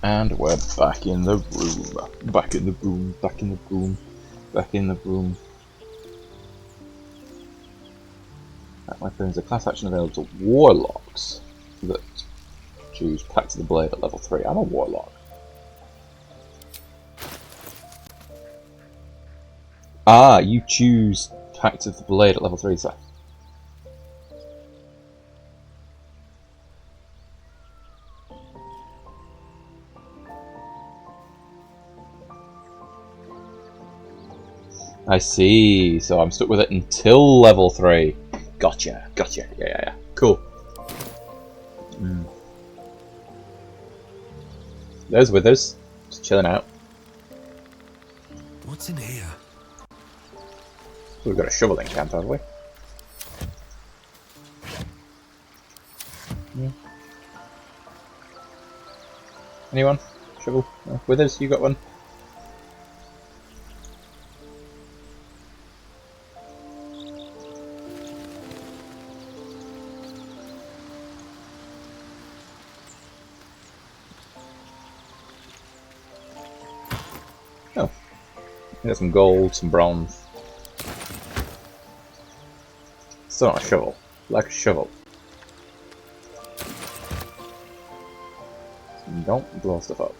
And we're back in the room. Back in the room, back in the room, back in the room. That weapon is a class action available to warlocks that choose Pact of the Blade at level 3. I'm a warlock. Ah, you choose Pact of the Blade at level 3, sir. I see, so I'm stuck with it until level 3. Gotcha, gotcha, yeah. Cool. There's Withers, just chilling out. What's in here? We've got a shoveling camp, have we? Yeah. Anyone? Shovel? No. Withers, you got one? Oh. We got some gold, some bronze. Still not a shovel. Like a shovel. Don't blow stuff up.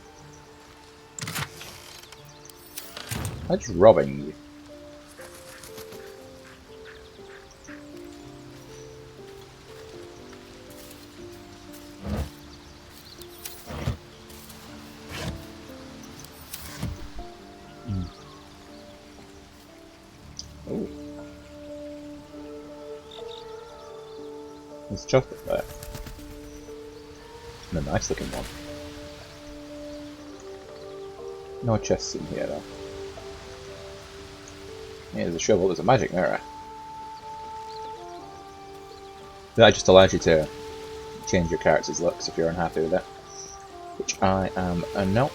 I'm just robbing you. Ooh. There's chocolate there. And a nice looking one. No chests in here though. Yeah, there's a shovel, there's a magic mirror. That just allows you to change your character's looks if you're unhappy with it. Which I am not.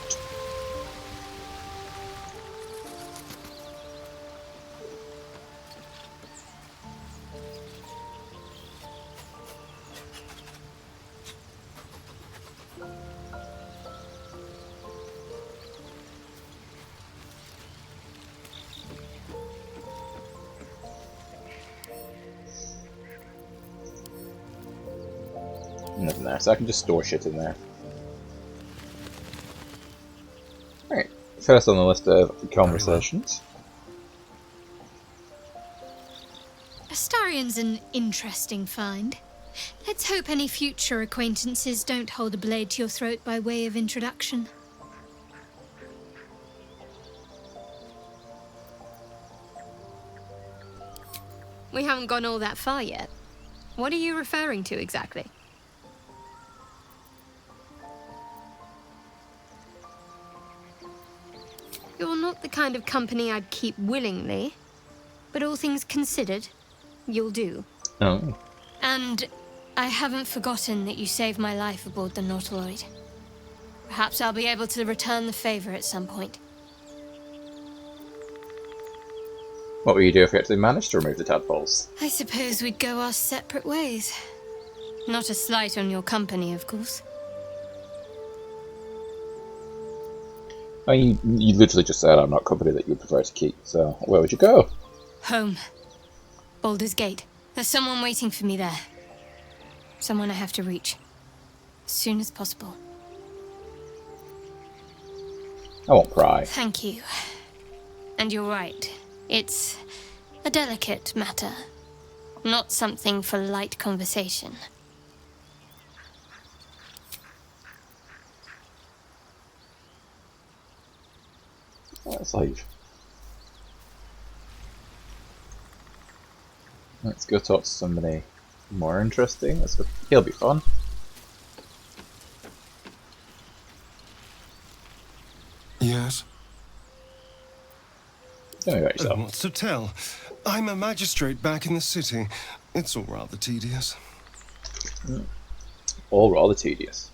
Nothing there, so I can just store shit in there. Alright, first on the list of conversations. Astarion's an interesting find. Let's hope any future acquaintances don't hold a blade to your throat by way of introduction. We haven't gone all that far yet. What are you referring to exactly? You're not the kind of company I'd keep willingly, but all things considered, you'll do. Oh. And I haven't forgotten that you saved my life aboard the Nautiloid. Perhaps I'll be able to return the favor at some point. What will you do if you actually manage to remove the tadpoles? I suppose we'd go our separate ways. Not a slight on your company, of course. I mean, you literally just said I'm not company that you'd prefer to keep, so where would you go? Home. Baldur's Gate. There's someone waiting for me there. Someone I have to reach. As soon as possible. I won't pry. Thank you. And you're right. It's a delicate matter. Not something for light conversation. Let's leave. Let's go talk to somebody more interesting. Let's go. He'll be fun. Yes? Tell me about yourself. What's to tell? I'm a magistrate back in the city. It's all rather tedious. All rather tedious.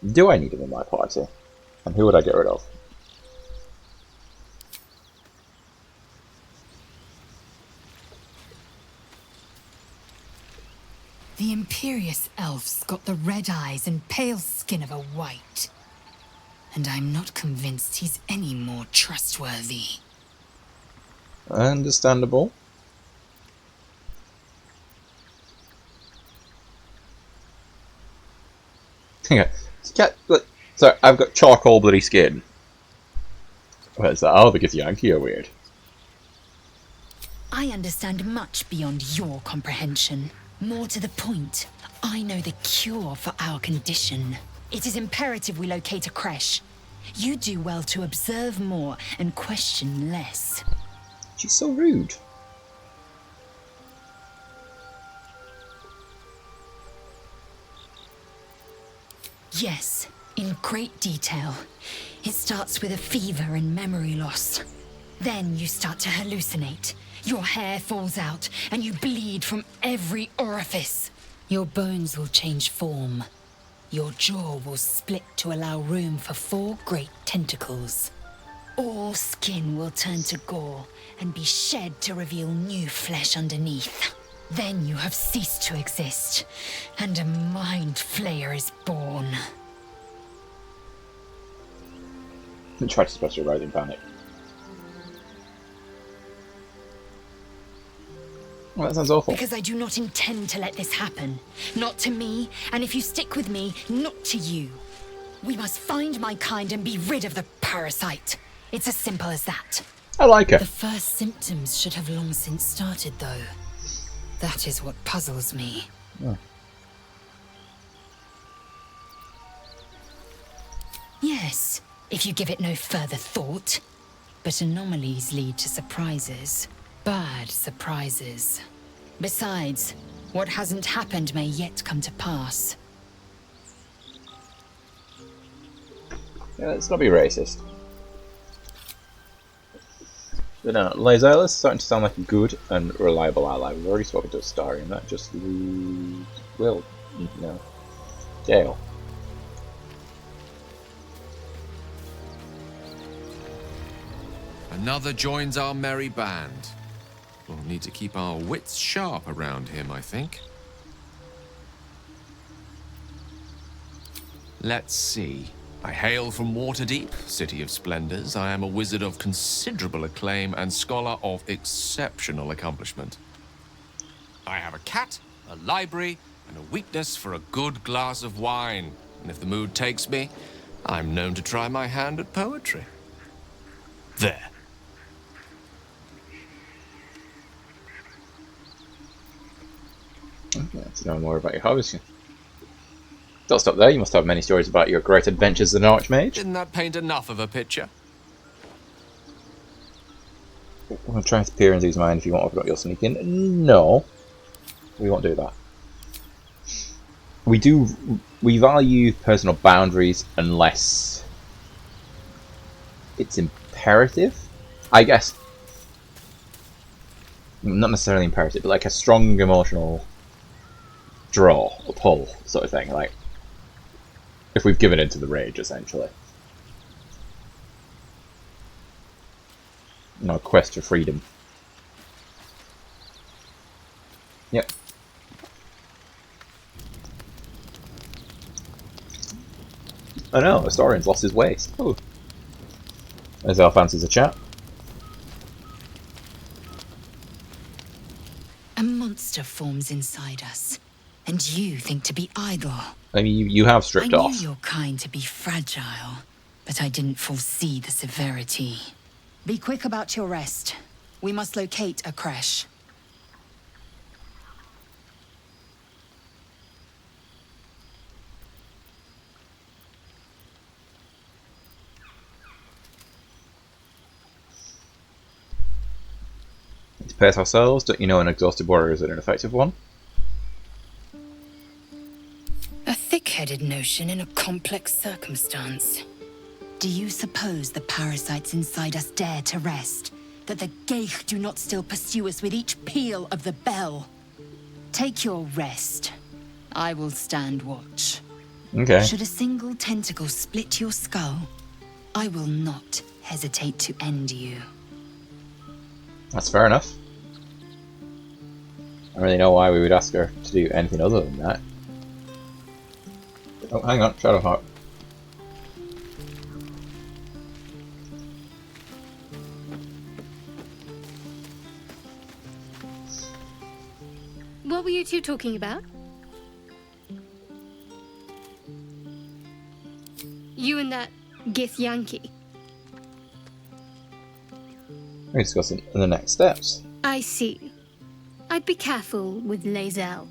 Do I need him in my party? And who would I get rid of? The The imperious elf's got the red eyes and pale skin of a white. And I'm not convinced he's any more trustworthy. Understandable. Yeah. So I've got charcoal bloody skin. Where's that? Oh, because Yankee are weird. I understand much beyond your comprehension. More to the point, I know the cure for our condition. It is imperative we locate a creche. You do well to observe more and question less. She's so rude. Yes, in great detail. It starts with a fever and memory loss. Then you start to hallucinate. Your hair falls out, and you bleed from every orifice. Your bones will change form. Your jaw will split to allow room for 4 great tentacles. All skin will turn to gore and be shed to reveal new flesh underneath. Then you have ceased to exist, and a mind flayer is born. Try to suppress your rising panic. Well, that sounds awful. Because I do not intend to let this happen. Not to me, and if you stick with me, not to you. We must find my kind and be rid of the parasite. It's as simple as that. I like her. The first symptoms should have long since started, though. That is what puzzles me. Oh. Yes, if you give it no further thought. But anomalies lead to surprises. Bad surprises. Besides, what hasn't happened may yet come to pass. Yeah, let's not be racist. But no, Lae'zel is starting to sound like a good and reliable ally. We've already spoken to Astarion, that just will, no, Gale. Another joins our merry band. We'll need to keep our wits sharp around him, I think. Let's see. I hail from Waterdeep, City of Splendors. I am a wizard of considerable acclaim and scholar of exceptional accomplishment. I have a cat, a library, and a weakness for a good glass of wine. And if the mood takes me, I'm known to try my hand at poetry. There. Let's know more about your hobbies. Don't stop there, you must have many stories about your great adventures as an archmage. Didn't that paint enough of a picture? I'm trying to peer into his mind if you want to forget your sneaking. No, we won't do that. We value personal boundaries unless it's imperative. I guess, not necessarily imperative, but like a strong emotional draw or pull sort of thing, like if we've given into the rage, essentially. You know, a quest for freedom. Yep. I know, Astarion's lost his waist. Ooh. Lae'zel fancies a chat. A monster forms inside us, and you think to be idle. I mean, you have stripped I off. knew your kind to be fragile, but I didn't foresee the severity. Be quick about your rest. We must locate a creche. To pace ourselves, don't you know an exhausted warrior is an effective one? A thick-headed notion in a complex circumstance. Do you suppose the parasites inside us dare to rest? That the Geich do not still pursue us with each peal of the bell? Take your rest. I will stand watch. Okay. Should a single tentacle split your skull, I will not hesitate to end you. That's fair enough. don't really know why we would ask her to do anything other than that. Oh, hang on, Shadowheart. What were you two talking about? You and that Githyanki. We're discussing the next steps. I see. I'd be careful with Lae'zel.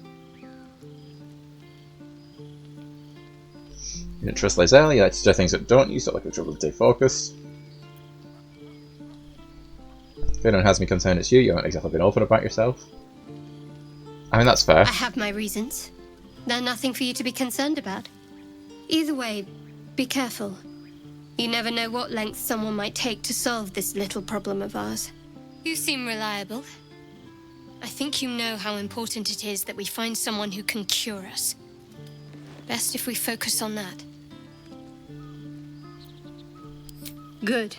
You don't trust Lae'zel, you like to do things that don't, you sort of like the trouble to stay focused. If anyone has me concerned it's you, you haven't exactly been open about yourself. I mean, that's fair. I have my reasons. They're nothing for you to be concerned about. Either way, be careful. You never know what lengths someone might take to solve this little problem of ours. You seem reliable. I think you know how important it is that we find someone who can cure us. Best if we focus on that. Good.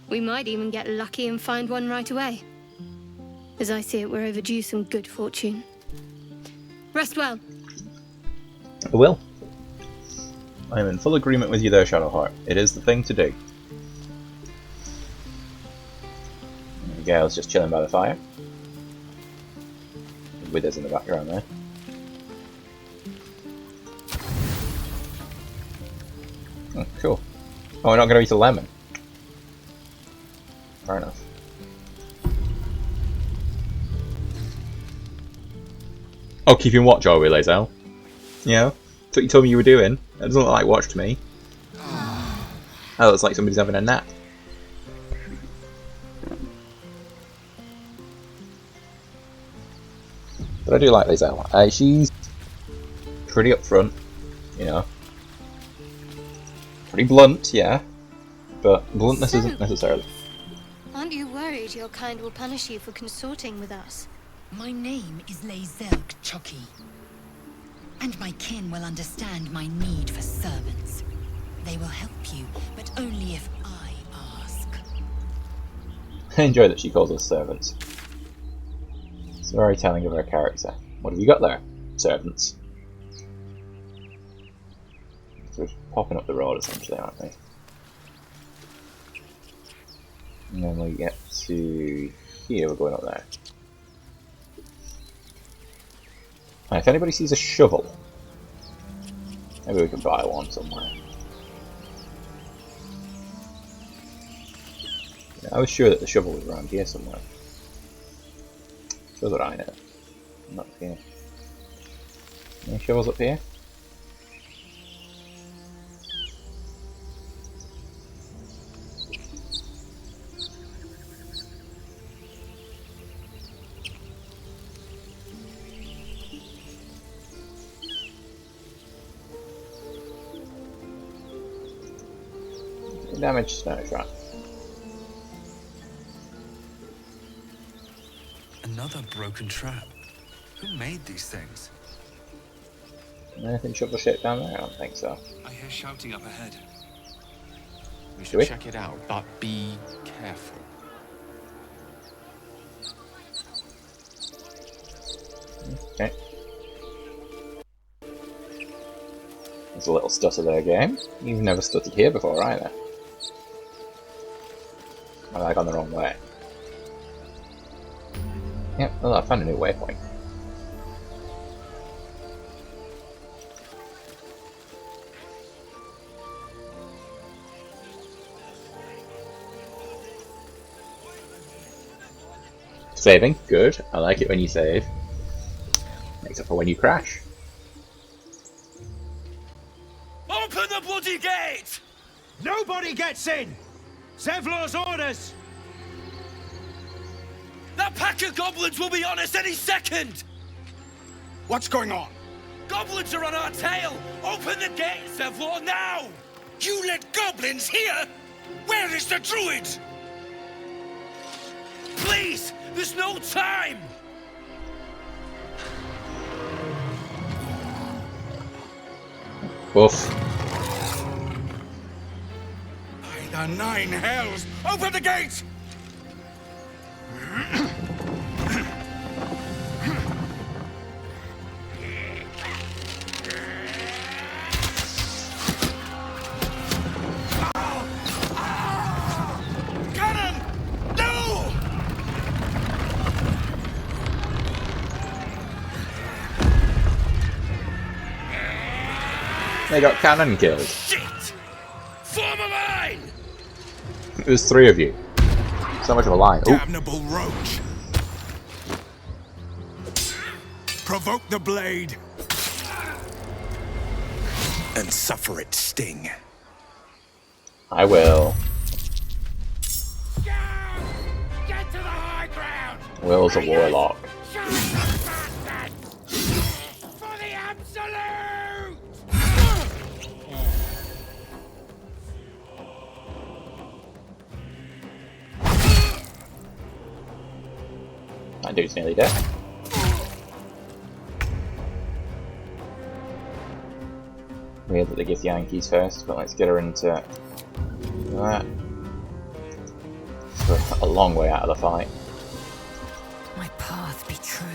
We might even get lucky and find one right away. As I see it, we're overdue some good fortune. Rest well. I will. I am in full agreement with you there, Shadowheart. It is the thing to do. Gale's just chilling by the fire. Withers in the background there. Oh, cool. Oh, we're not going to eat a lemon. Fair enough. Oh, keeping watch, are we, Lae'zel? Yeah? That's what you told me you were doing. That doesn't look like watch to me. That looks like somebody's having a nap. But I do like Lae'zel. She's pretty upfront, you know. Pretty blunt, yeah. But bluntness isn't necessarily. Aren't you worried your kind will punish you for consorting with us? My name is Lae'zel K'Choki. And my kin will understand my need for servants. They will help you, but only if I ask. I enjoy that she calls us servants. It's very telling of her character. What have you got there? Servants. So we're popping up the road essentially, aren't we? And then we get to here, we're going up there. And if anybody sees a shovel, maybe we can buy one somewhere. Yeah, I was sure that the shovel was around here somewhere. So that I know. Not here. Any shovels up here? Damaged snow trap. Another broken trap. Who made these things? Anything shovel shaped down there? I don't think so. I hear shouting up ahead. We Do should we? check it out, but be careful. Okay. There's a little stutter there, game. You've never stuttered here before either. Am I gone the wrong way? Yep, well, I found a new waypoint. Saving, good. I like it when you save. Makes up for when you crash. Open the bloody gate! Nobody gets in! Zevlor's orders! That pack of goblins will be on us any second! What's going on? Goblins are on our tail! Open the gate, Zevlor, now! You let goblins here? Where is the druid? Please! There's no time! Woof. By the nine hells! Open the gate! They got cannon killed. Shit! Form a line! There's 3 of you. So much of a line. Oh, Damnable roach! Provoke the blade! And suffer its sting. I will. Get to the high ground! Will's a warlock. Show us the bastard! For the absolute! That dude's nearly dead. Weird that they give the Yankees first, but let's get her into that. So we're a long way out of the fight. My path be true.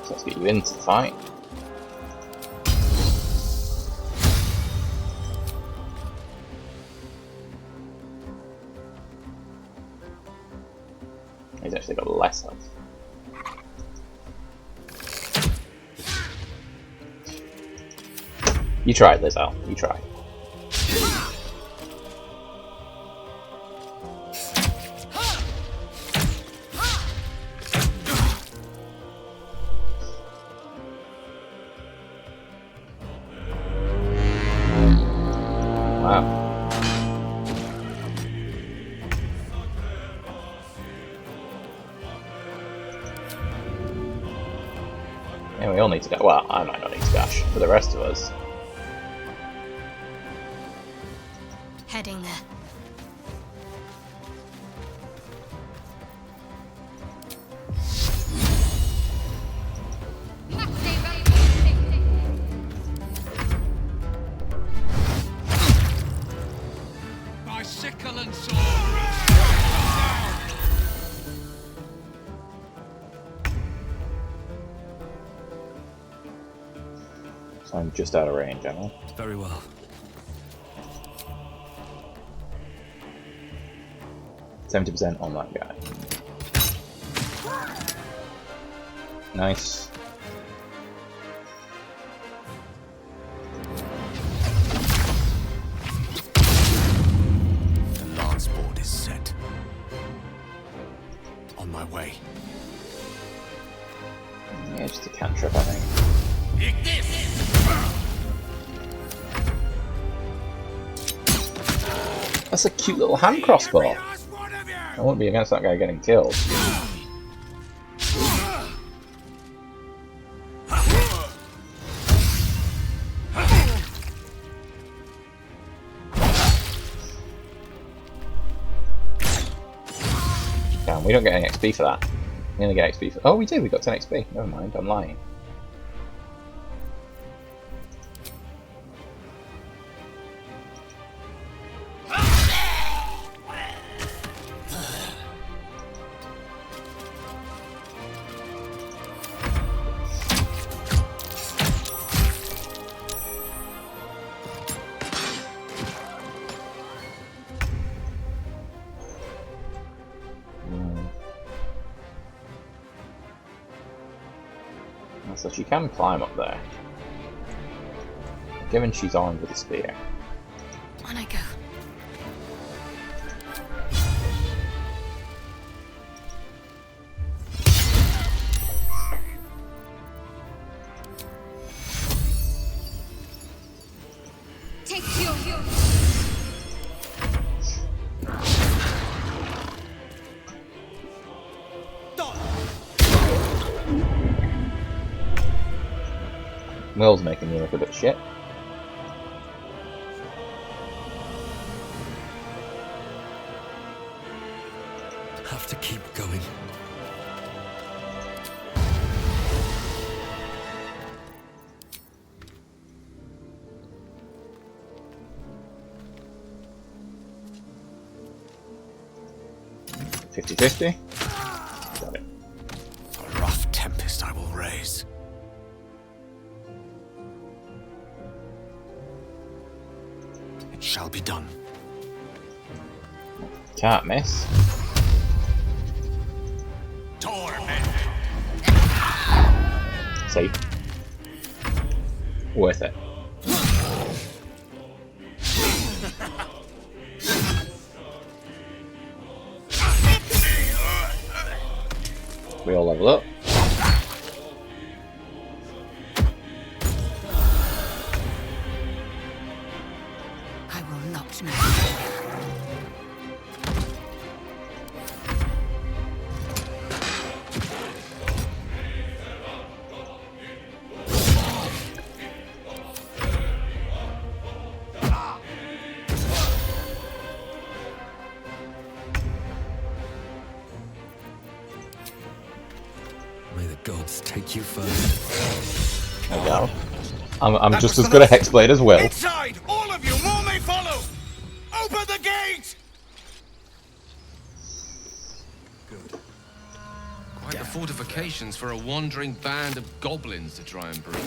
So let's get you into the fight. He's actually got less health. You tried, Lizelle. You tried. Wow. Yeah, we all need to dash. Well, I might not need to dash. For the rest of us. Heading there. By sickle and sword! So I'm just out of range, am I? Very well. 70% on that guy. Nice. The lance board is set. On my way. Yeah, just a cantrip, I think. That's a cute little hand crossbow. I won't be against that guy getting killed. Damn, we don't get any XP for that. We only get XP for— oh, we do, we got 10 XP. Never mind, I'm lying. So she can climb up there, given she's armed with a spear. On I go. Take your Will's making me look a bit shit. Have to keep going. $50-50. Got it. A rough tempest I will raise. It shall be done. Can't miss. Torment! Safe. Worth it. We all level up. I will not know. May the gods take you first. There we go. I'm just as good a hexblade as Will. Inside! All of you! More may follow! Open the gate! Quite the fortifications for a wandering band of goblins to try and breach.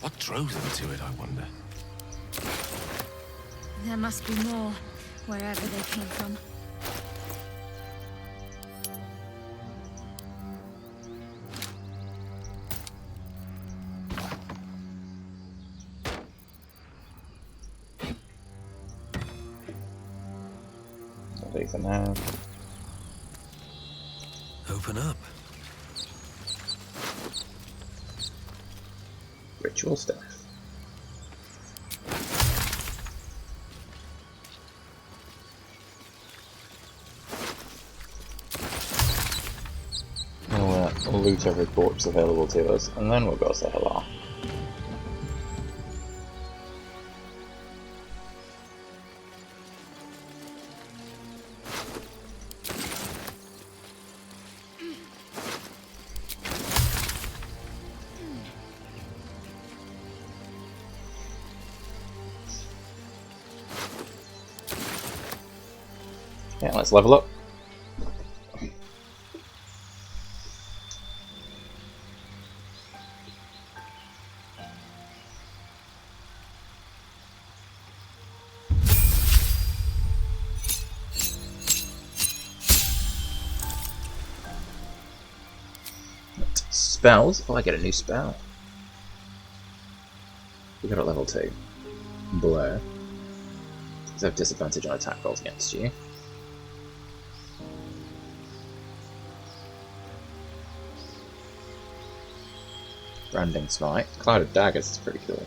What drove them to it, I wonder? There must be more, wherever they came from. That'll be for now. Open up. Ritual stuff. We'll loot every corpse available to us, and then we'll go say hello. Yeah, let's level up. Spells? Oh, I get a new spell. We got at level 2. Blur. Because I have disadvantage on attack rolls against you. Branding Smite. Cloud of Daggers is pretty cool.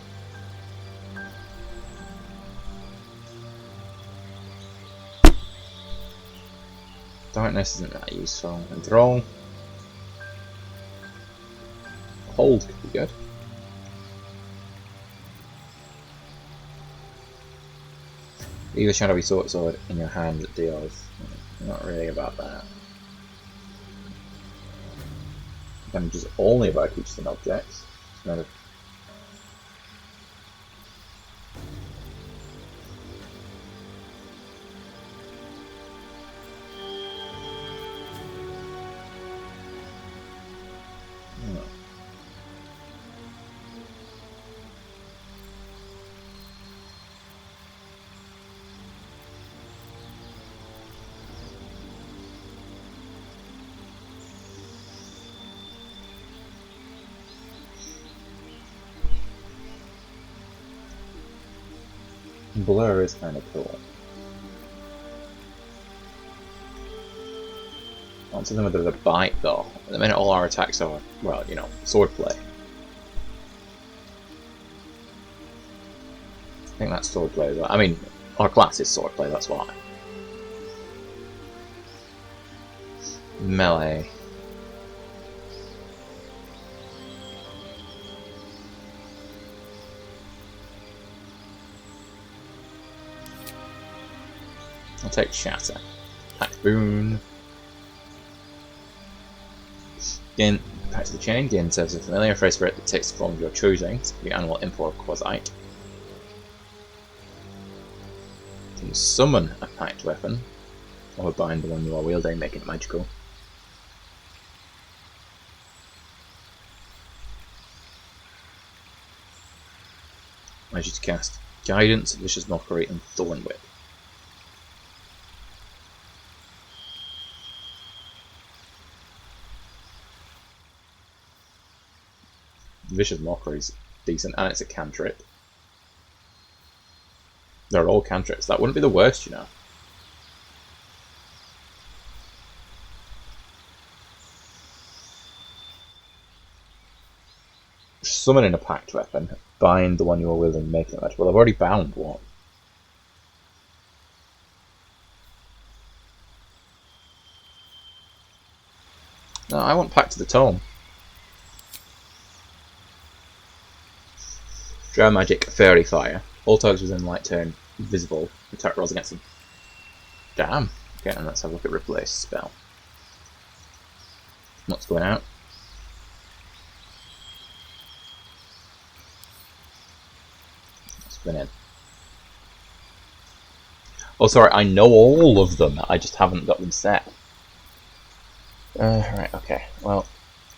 Darkness isn't that useful. Enthrall. Hold could be good. Leave a shadowy sword in your hand that deals. Not really about that. Damages only by creatures and objects. Not a Blur is kind of cool. Lots of them with a bite though. At the minute all our attacks are, well, you know, swordplay. I think that's swordplay as well. I mean, our class is swordplay, that's why. Melee. I'll take Shatter. Attack Boon. Gain Pact of the Chain. Gain serves a familiar phrase spirit that takes the form of your choosing. So the animal, imp, or quasite. You can summon a pact weapon, or bind the one you are wielding, making it magical. Allows you to cast Guidance, Vicious Mockery, and Thorn Whip. Vicious Mockery is decent, and it's a cantrip. They're all cantrips. That wouldn't be the worst, you know. summoning a packed weapon, bind the one you are wielding, making it magic. Well, I've already bound one. No, I want packed to the tome. Dry magic, fairy fire. All targets within light turn visible. Attack rolls against them. Damn. Okay, and let's have a look at replace spell. What's going out? What's going in? Oh, sorry, I know all of them. I just haven't got them set. Right, okay. Well,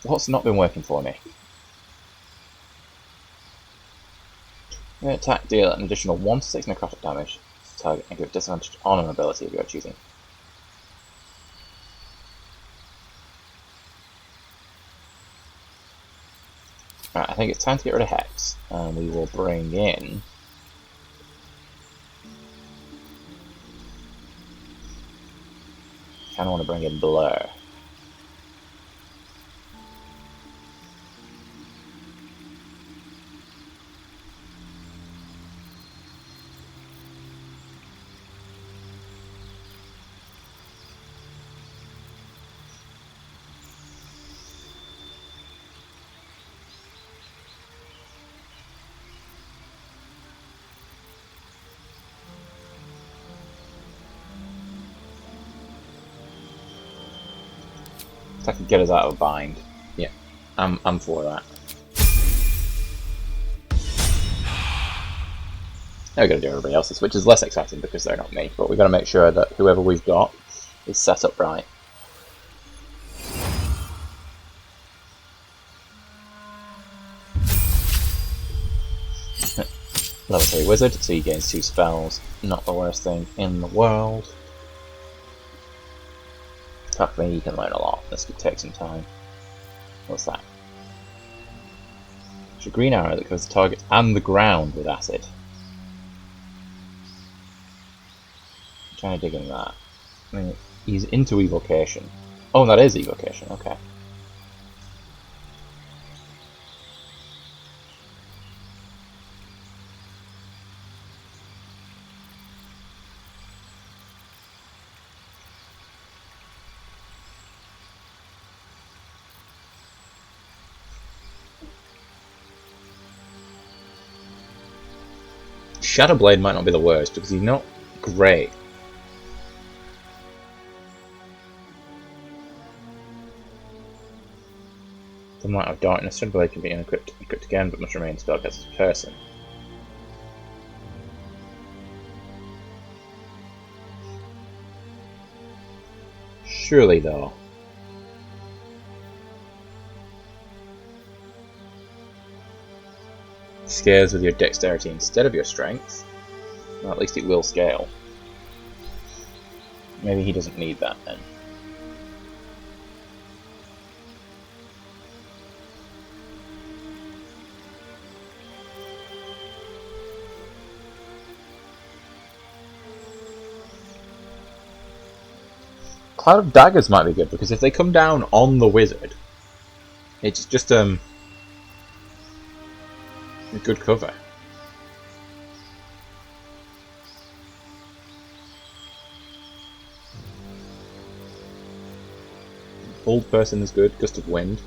what's not been working for me? Attack deal an additional 1 to 6 necrotic damage to target and give disadvantage on an ability of your choosing. Right, I think it's time to get rid of Hex, and we will bring in... I kind of want to bring in Blur. If I can get us out of a bind. Yeah, I'm for that. Now we've got to do everybody else's, which is less exciting because they're not me, but we've got to make sure that whoever we've got is set up right. Level 3 wizard, so he gains 2 spells. Not the worst thing in the world. Fuck me, you can learn a lot. This could take some time. What's that? It's a green arrow that covers the target and the ground with acid. I'm trying to dig in that. I mean, he's into evocation. Oh, that is evocation, okay. Shadowblade might not be the worst because he's not great. The Light of Darkness, Shadowblade can be equipped again, but must remain spellcast as a person. Surely, though. Scales with your dexterity instead of your strength. Well, at least it will scale. Maybe he doesn't need that then. Cloud of Daggers might be good because if they come down on the wizard, it's just a good cover. Old person is good, Gust of Wind.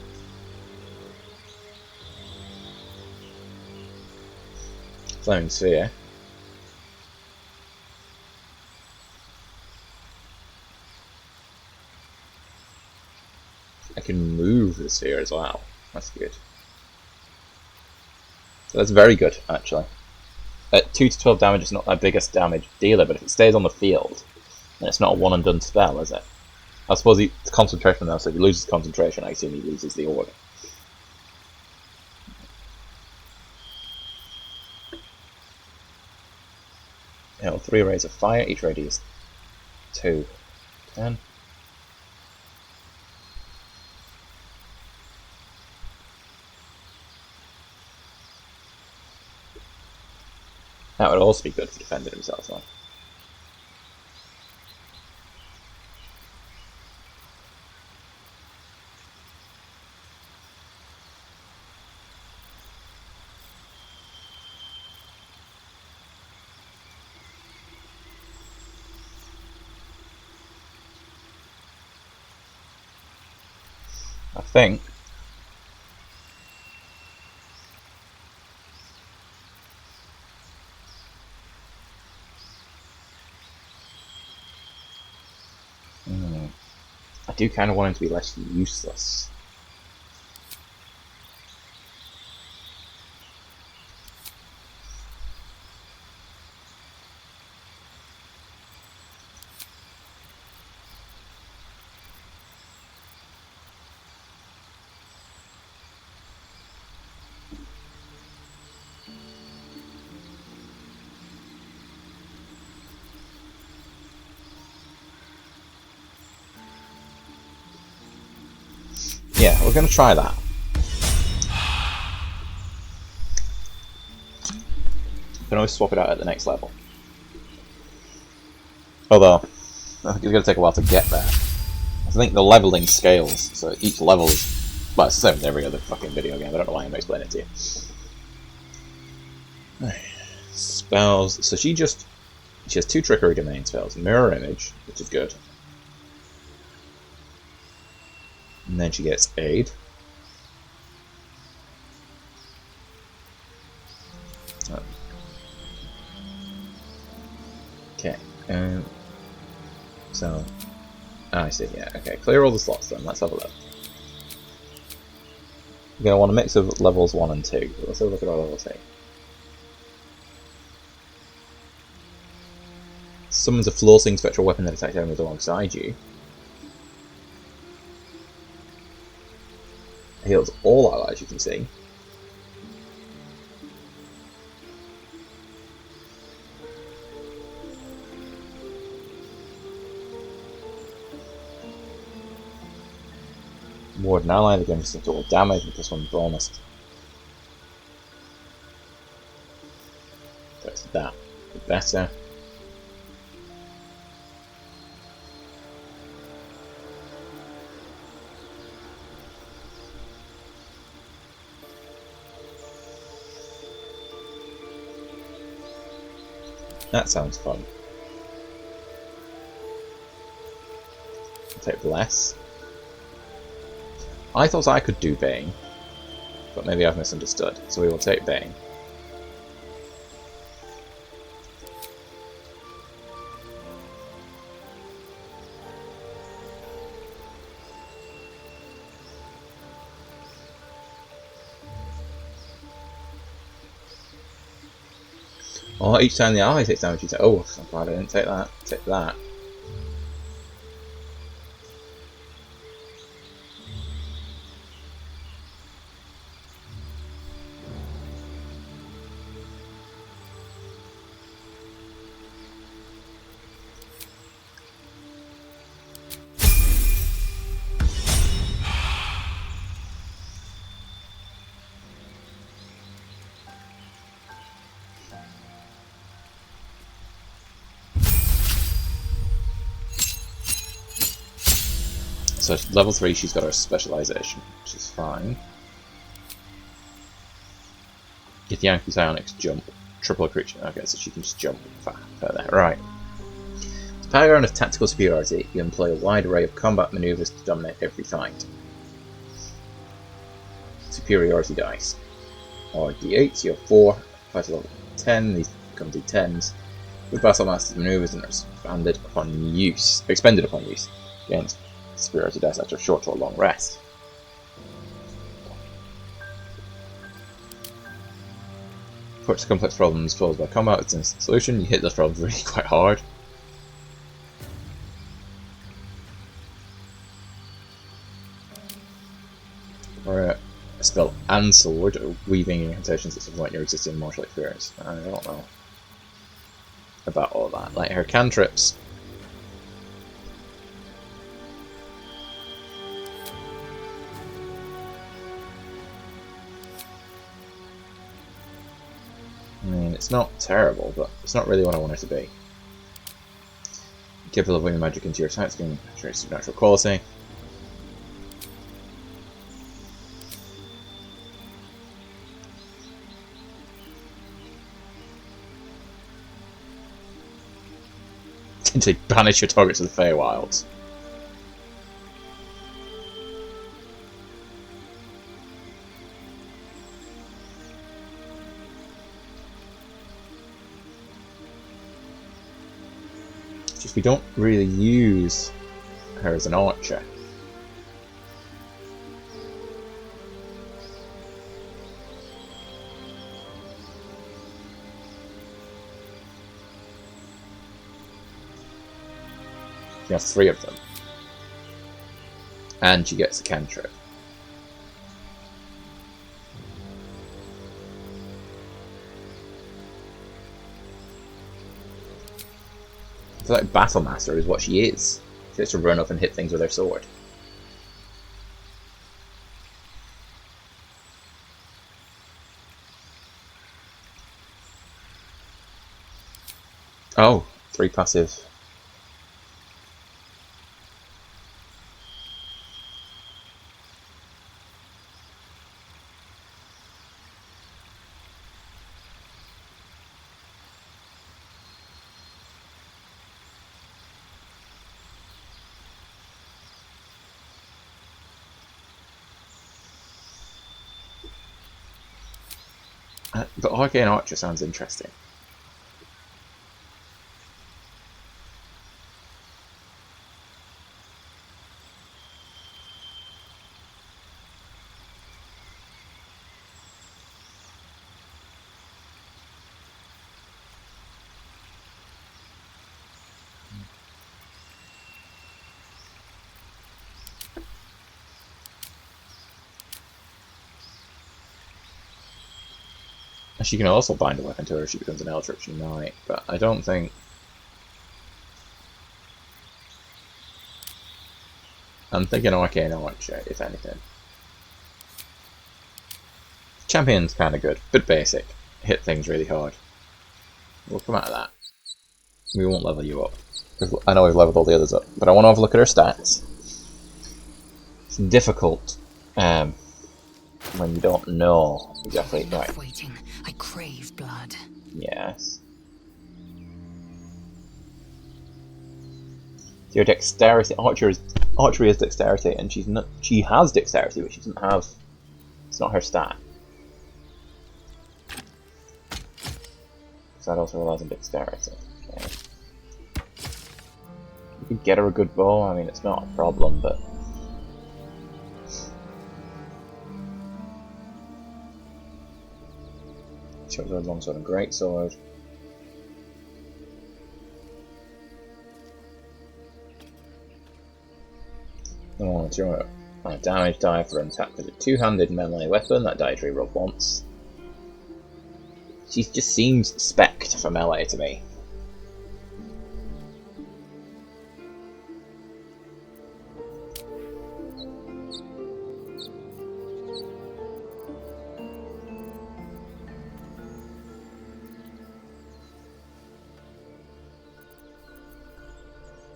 Flaming Sphere. I can move the sphere as well. That's good. So that's very good, actually. At 2 to 12 damage, it's not my biggest damage dealer, but if it stays on the field, then it's not a one and done spell, is it? I suppose it's concentration though, so if he loses concentration, I assume he loses the order. Yeah, 3 rays of fire, each radius 2. 10. That would also be good for defending himself though. I think. I do kind of want him to be less useless. Yeah, we're going to try that. We can always swap it out at the next level. Although, I think it's going to take a while to get there. I think the leveling scales, so each level is... Well, it's the same as every other fucking video game, I don't know why I'm explaining it to you. Spells, so she has 2 trickery domain spells. Mirror Image, which is good. And then she gets Aid. Oh. Okay, so... I see, yeah, okay. Clear all the slots then, let's have a look. You're going to want a mix of levels 1 and 2. Let's have a look at our level 2. Summons a floating spectral weapon that attacks enemies alongside you. Heals all allies, you can see. Ward an ally, the game does total damage with this one bonus. That's that. Better. That sounds fun. I'll take Bless. I thought I could do Bane, but maybe I've misunderstood, so we will take Bane. Oh, each time the ally takes damage, you take. Oh, I'm glad I didn't take that. Take that. So level 3, she's got her specialization, which is fine. If Yankees Ionics jump, triple a creature. Okay, so she can just jump further. Right. As Paragon of Tactical Superiority, you employ a wide array of combat maneuvers to dominate every fight. Superiority dice. Or d8s, you have 4. Fight level 10, these become d10s. With Battle Master's maneuvers and are expended upon use. Against superiority dice after a short or long rest. Approach complex problems followed by combat with an instant solution. You hit those problems really quite hard. Or a spell and sword, weaving incantations at some point in your existing martial experience. I don't know about all that. Like her cantrips. I mean, it's not terrible, but it's not really what I want it to be. Capable of winning magic into your sights, giving traits of natural quality. To banish your target to the Feywilds. Just we don't really use her as an archer. She has 3 of them. And she gets a cantrip. I feel like Battle Master is what she is. She has to run up and hit things with her sword. Oh, 3 passive. But Arcane Archer sounds interesting. She can also bind a weapon to her if she becomes an Eldritch Knight, but I don't think... I'm thinking Arcane Archer, if anything. Champion's kind of good, but basic. Hit things really hard. We'll come out of that. We won't level you up. I know we've leveled all the others up, but I want to have a look at her stats. It's difficult when you don't know exactly. Right. Waiting. I crave blood. Yes. Your dexterity, archery is dexterity, and she has dexterity, but she doesn't have. It's not her stat. So that also relies on dexterity. Okay. You could get her a good bow. I mean, it's not a problem, but. Short sword, long sword, and great sword. Oh, throw a damage die for an attack with a two-handed melee weapon. That die tree rolled once. She just seems spec'd for melee to me.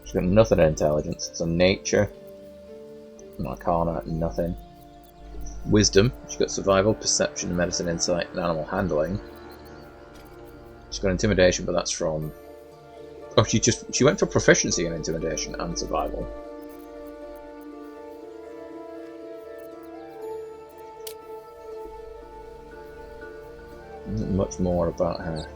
She's got nothing in intelligence. So nature, arcana, nothing. Wisdom, she's got survival, perception, medicine, insight, and animal handling. She's got intimidation, but that's from... Oh, she went for proficiency in intimidation and survival. Isn't much more about her.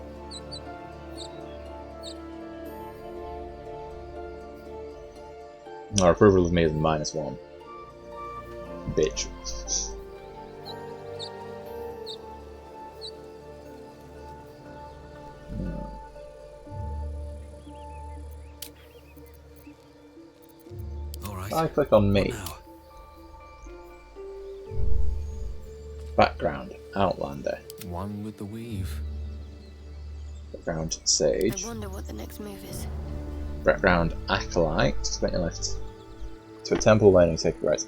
Our approval of me is -1. Bitch. All right. I click on me. Background, Outlander. One with the weave. Background, Sage. I wonder what the next move is. Background, Acolyte. Spin your left to a temple where you take a right.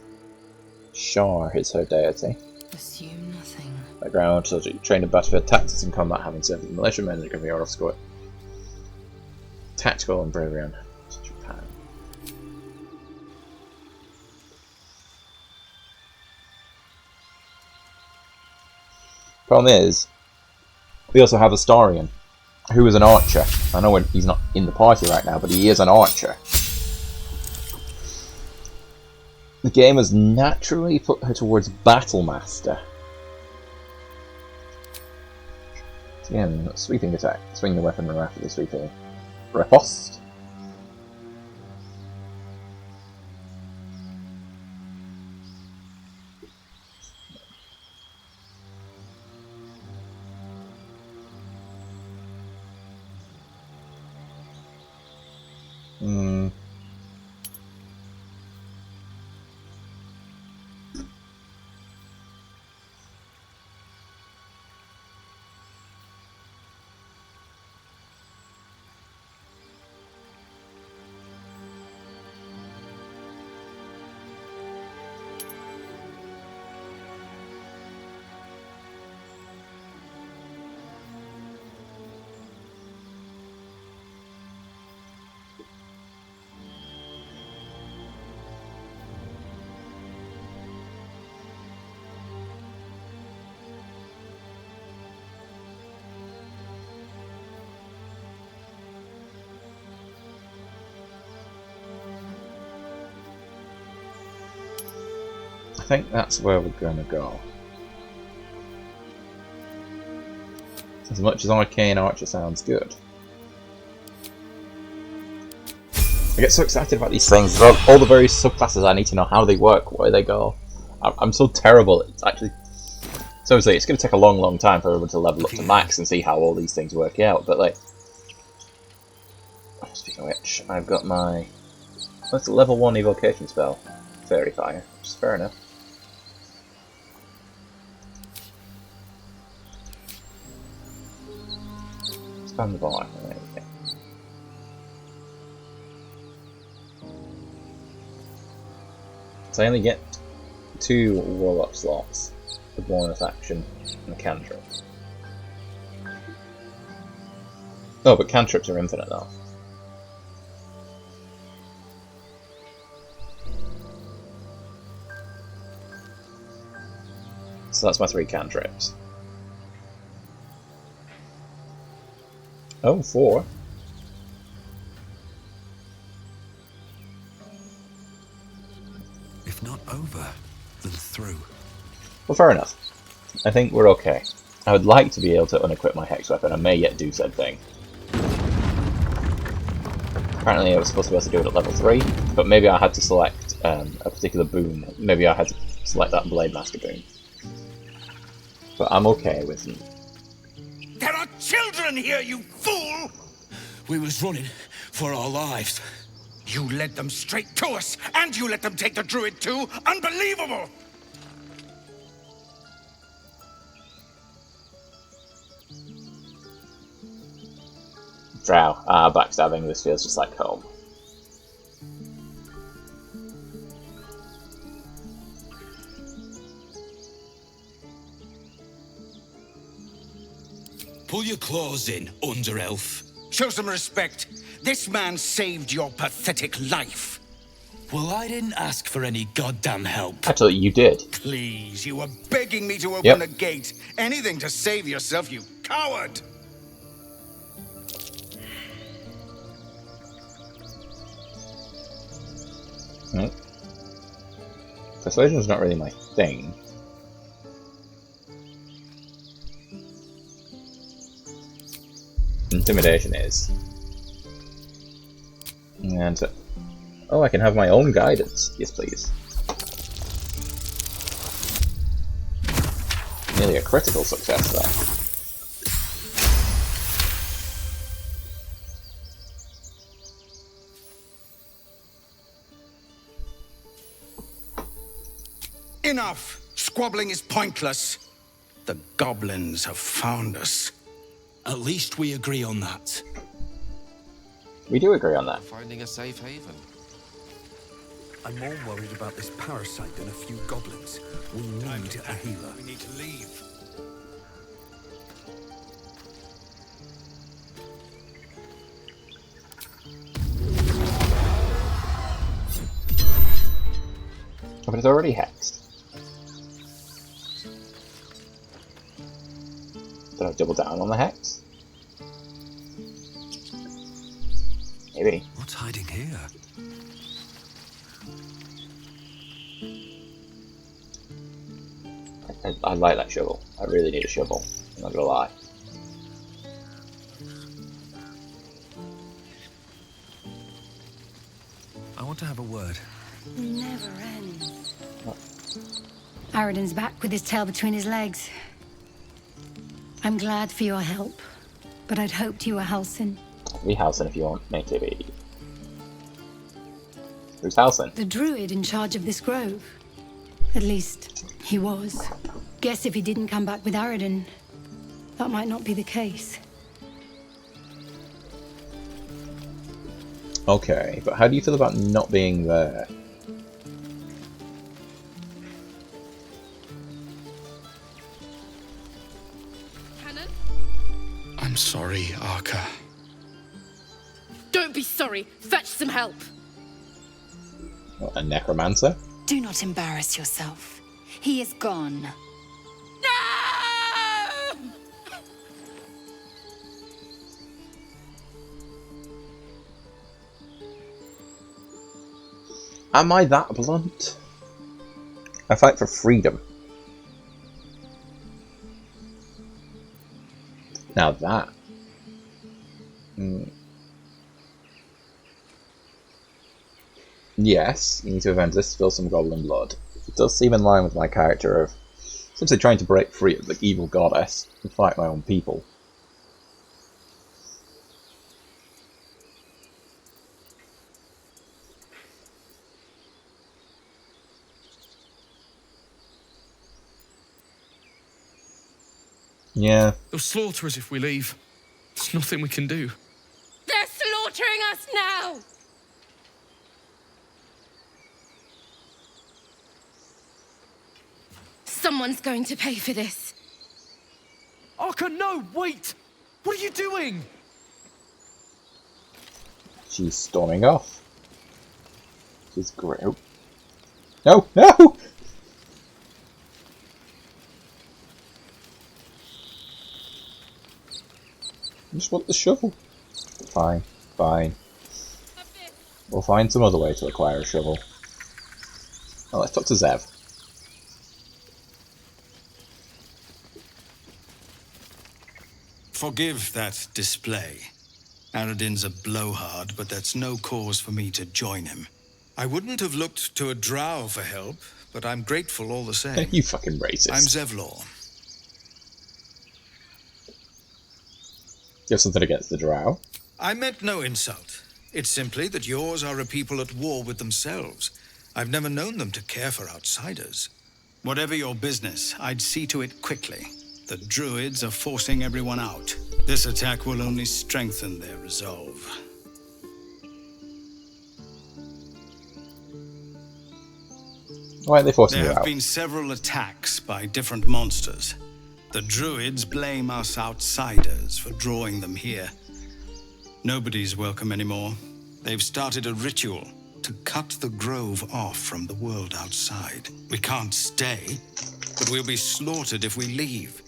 Shar is her deity. Assume nothing. Background, so you train in battlefield tactics and combat, having served as a militiaman, you can be off score. Tactical and bravery on Japan. Problem is, we also have Astarion, who is an archer. I know he's not in the party right now, but he is an archer. The game has naturally put her towards Battle Master. Again, sweeping attack. Swing the weapon rapidly sweeping. Riposte. Hmm. I think that's where we're gonna go. As much as Arcane Archer sounds good. I get so excited about these things. All the various subclasses, I need to know how they work, where they go. I'm so terrible. It's actually... So obviously, it's going to take a long time for everyone to level up to max and see how all these things work out, but like... Speaking of which, I've got my... What's the level 1 evocation spell? Fairy Fire, which is fair enough. Spam the bar. There we go. So I only get 2 Warlock slots, a bonus action, and a cantrip. Oh, but cantrips are infinite though. So that's my 3 cantrips. Oh, 4. If not over, then through. Well, fair enough. I think we're okay. I would like to be able to unequip my hex weapon. I may yet do said thing. Apparently I was supposed to be able to do it at level 3, but maybe I had to select a particular boon. Maybe I had to select that Blade Master boon. But I'm okay with it. There are children here, you fool! We was running for our lives. You led them straight to us, and you let them take the druid too? Unbelievable! Drow. Backstabbing. This feels just like home. Pull your claws in, under-elf. Show some respect. This man saved your pathetic life. Well, I didn't ask for any goddamn help. Actually, you did. Please, you were begging me to open Yep. the gate. Anything to save yourself, you coward! Nope. Persuasion's not really my thing. Intimidation is. And oh, I can have my own guidance. Yes, please. Nearly a critical success there. Enough! Squabbling is pointless. The goblins have found us. At least we agree on that. We do agree on that. Finding a safe haven. I'm more worried about this parasite than a few goblins. We need a healer. We need to leave. Oh, but it's already hexed. Did I double down on the hex? Maybe. What's hiding here? I like that shovel. I really need a shovel. I'm not gonna lie. I want to have a word. Never ends. Aradin's back with his tail between his legs. I'm glad for your help, but I'd hoped you were Halsin. Be Halsin if you want me to be. Who's Halsin? The druid in charge of this grove. At least, he was. Guess if he didn't come back with Aradin, that might not be the case. Okay, but how do you feel about not being there? I'm sorry, Arca. Don't be sorry. Fetch some help. What, a necromancer? Do not embarrass yourself. He is gone. No! Am I that blunt? I fight for freedom. Now that. Yes, you need to avenge this, spill some goblin blood. It does seem in line with my character of simply trying to break free of the evil goddess and fight my own people. Yeah. They'll slaughter us if we leave. There's nothing we can do. They're slaughtering us now! Someone's going to pay for this. Arca, no! Wait! What are you doing? She's storming off. She's great. Oh. No! No! I just want the shovel. Fine, fine. We'll find some other way to acquire a shovel. Oh, let's talk to Zev. Forgive that display. Aradin's a blowhard, but that's no cause for me to join him. I wouldn't have looked to a drow for help, but I'm grateful all the same. You fucking racist. I'm Zevlor. You have something against the drow? I meant no insult. It's simply that yours are a people at war with themselves. I've never known them to care for outsiders. Whatever your business, I'd see to it quickly. The druids are forcing everyone out. This attack will only strengthen their resolve. Why are they forcing you There out? have been several attacks by different monsters. The druids blame us outsiders for drawing them here. Nobody's welcome anymore. They've started a ritual to cut the grove off from the world outside. We can't stay, but we'll be slaughtered if we leave.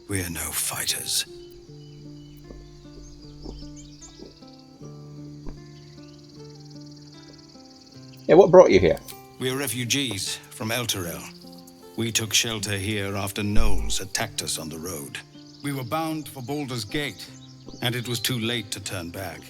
We're no fighters. Yeah, what brought you here? We're refugees from Elturel. We took shelter here after gnolls attacked us on the road. We were bound for Baldur's Gate, and it was too late to turn back.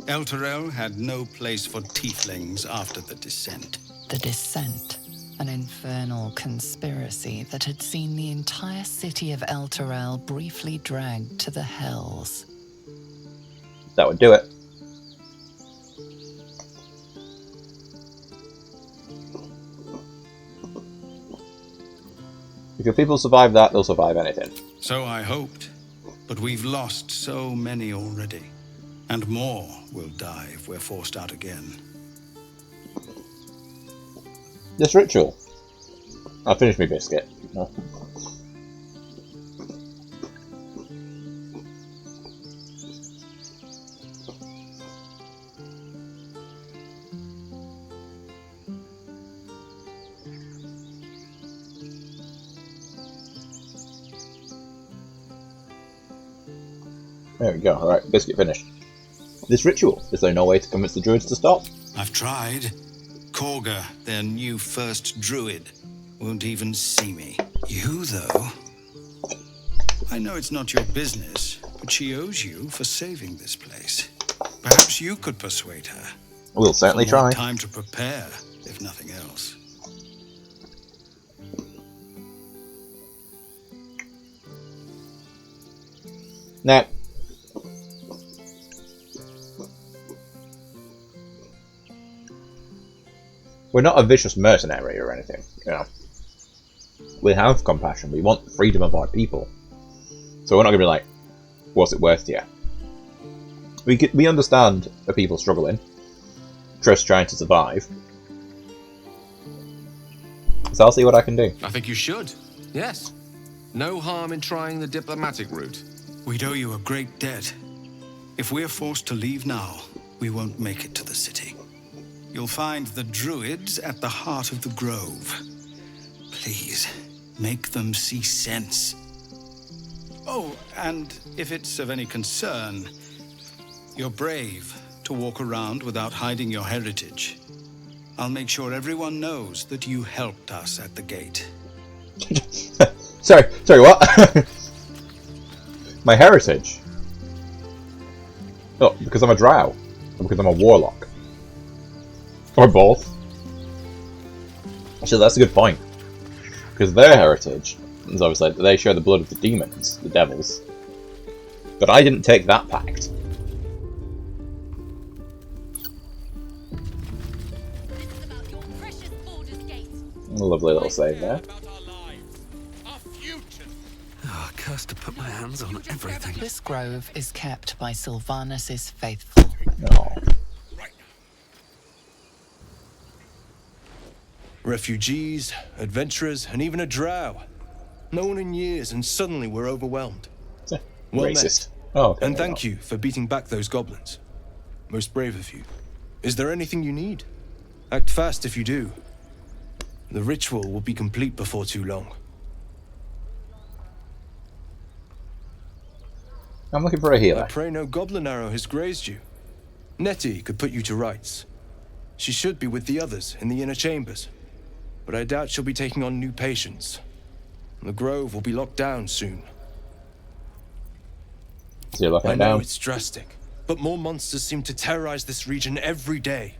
Elturel had no place for tieflings after the descent. The Descent, an infernal conspiracy that had seen the entire city of Elturel briefly dragged to the hells. That would do it. If your people survive that, they'll survive anything. So I hoped, but we've lost so many already. And more will die if we're forced out again. This ritual. I'll finish my biscuit. There we go. Alright, biscuit finished. This ritual, is there no way to convince the druids to stop? I've tried. Korga, their new first druid, won't even see me. You, though? I know it's not your business, but she owes you for saving this place. Perhaps you could persuade her. We'll certainly For more try. time to prepare, if nothing else. Now, We're not a vicious mercenary or anything, you know. We have compassion. We want freedom of our people. So we're not going to be like, what's it worth to you? We understand the people struggling. Just trying to survive. So I'll see what I can do. I think you should. Yes. No harm in trying the diplomatic route. We'd owe you a great debt. If we're forced to leave now, we won't make it to the city. You'll find the druids at the heart of the grove. Please, make them see sense. Oh, and if it's of any concern, you're brave to walk around without hiding your heritage. I'll make sure everyone knows that you helped us at the gate. Sorry, what? My heritage? Oh, because I'm a drow. Or because I'm a warlock. Or both. Actually, that's a good point. Because their heritage is obviously they share the blood of the demons, the devils. But I didn't take that pact. A lovely little save there. Oh, cursed to put my hands on everything. This grove is kept by Sylvanus' faithful. Oh. Refugees, adventurers, and even a drow. No one in years, and suddenly we're overwhelmed. Well Racist. Met. Oh, okay, and thank you for beating back those goblins. Most brave of you. Is there anything you need? Act fast if you do. The ritual will be complete before too long. I'm looking for a healer. I pray no goblin arrow has grazed you. Nettie could put you to rights. She should be with the others in the inner chambers. But I doubt she'll be taking on new patients. The grove will be locked down soon. So you're locking I it know down? it's drastic, but more monsters seem to terrorize this region every day.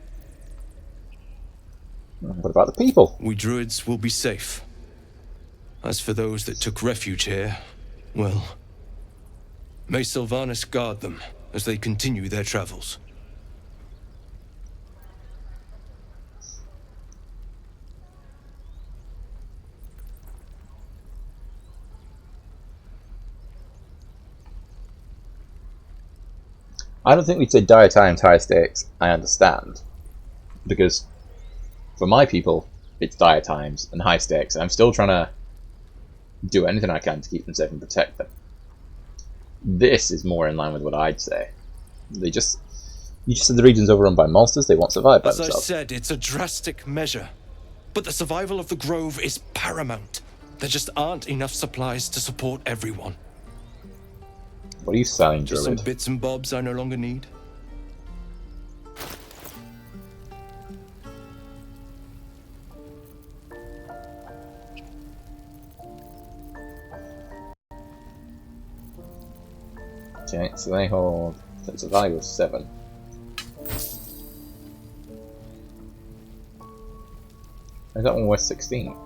What about the people? We druids will be safe. As for those that took refuge here, well, may Sylvanus guard them as they continue their travels. I don't think we'd say dire times, high stakes. I understand. Because for my people, it's dire times and high stakes. And I'm still trying to do anything I can to keep them safe and protect them. This is more in line with what I'd say. You just said the region's overrun by monsters. They won't survive by themselves. As I said, it's a drastic measure. But the survival of the grove is paramount. There just aren't enough supplies to support everyone. What are you selling, Just Druid? some bits and bobs I no longer need. Okay, so they hold. It's a value of 7. Is that one worth 16?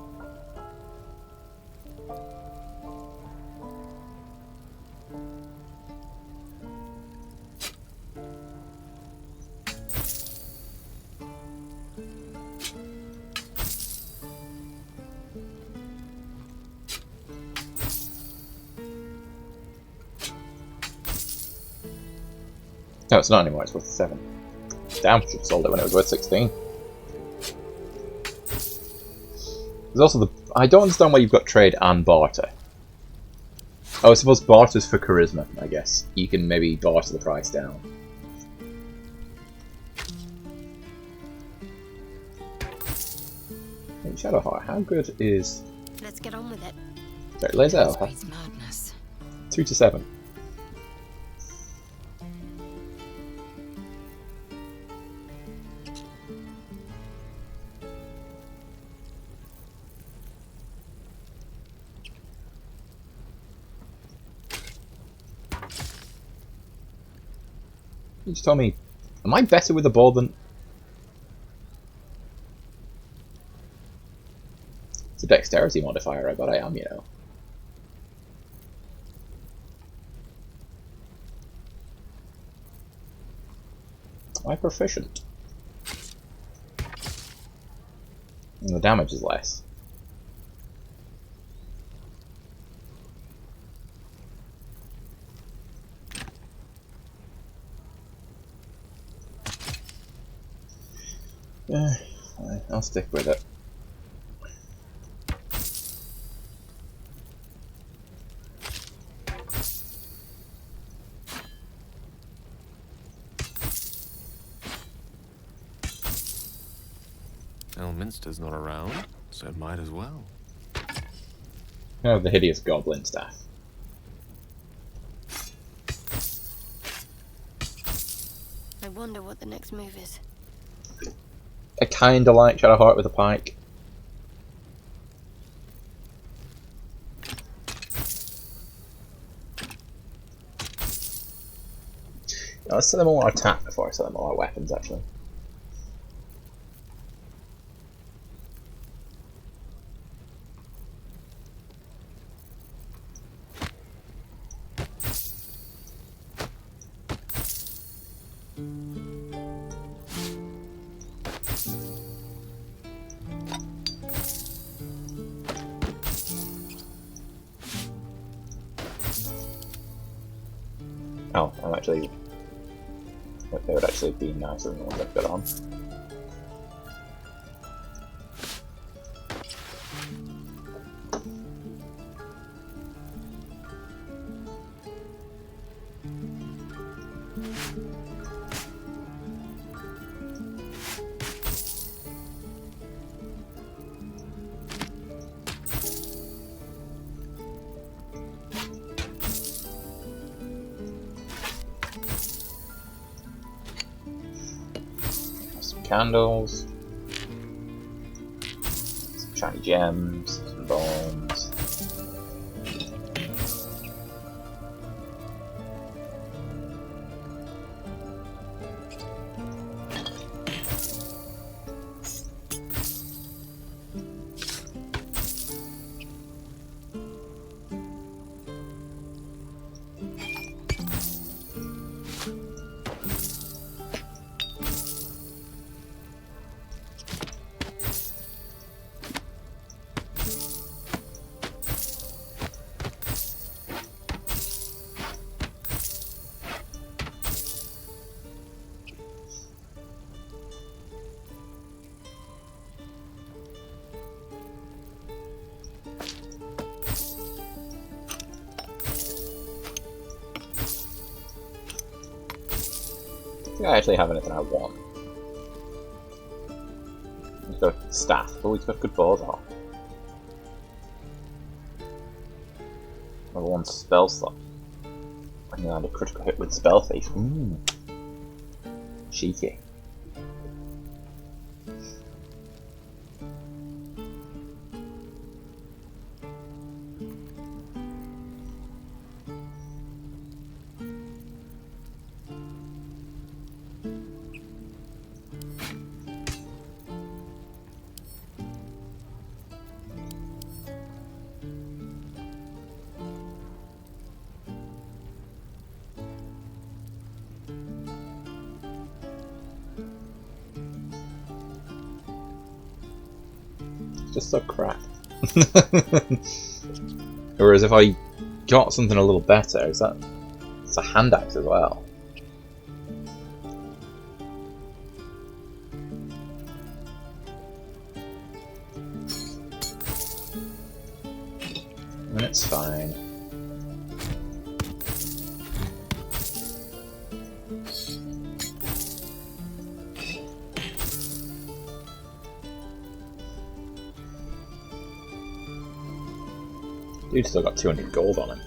No, it's not anymore, it's worth 7. Damn, should have sold it when it was worth 16. There's also the... I don't understand why you've got trade and barter. Oh, I suppose barter's for charisma, I guess. You can maybe barter the price down. Hey, Shadowheart, how good is... Let's get on with it. Sorry, Lae'zel, huh? Madness. 2 to 7. You just told me, am I better with a ball than... It's a dexterity modifier, I bet I am, you know. Am I proficient? And the damage is less. Yeah, I'll stick with it. Elminster's not around, so it might as well. Oh, the hideous goblin staff. I wonder what the next move is. I kinda like Shadowheart with a pike. Let's set them all on attack before I set them all on weapons, actually. Oh, I'm actually... They would actually be nicer than the ones I've got on. Candles, some shiny gems, some bones. I think I actually have anything I want. He's got a staff. Oh, he's got a good bow though. Level 1 spell slot. I can land a critical hit with Spell Thief. Cheeky. Just so crap. Whereas if I got something a little better, it's a hand axe as well. And it's fine. Dude's still got 200 gold on him.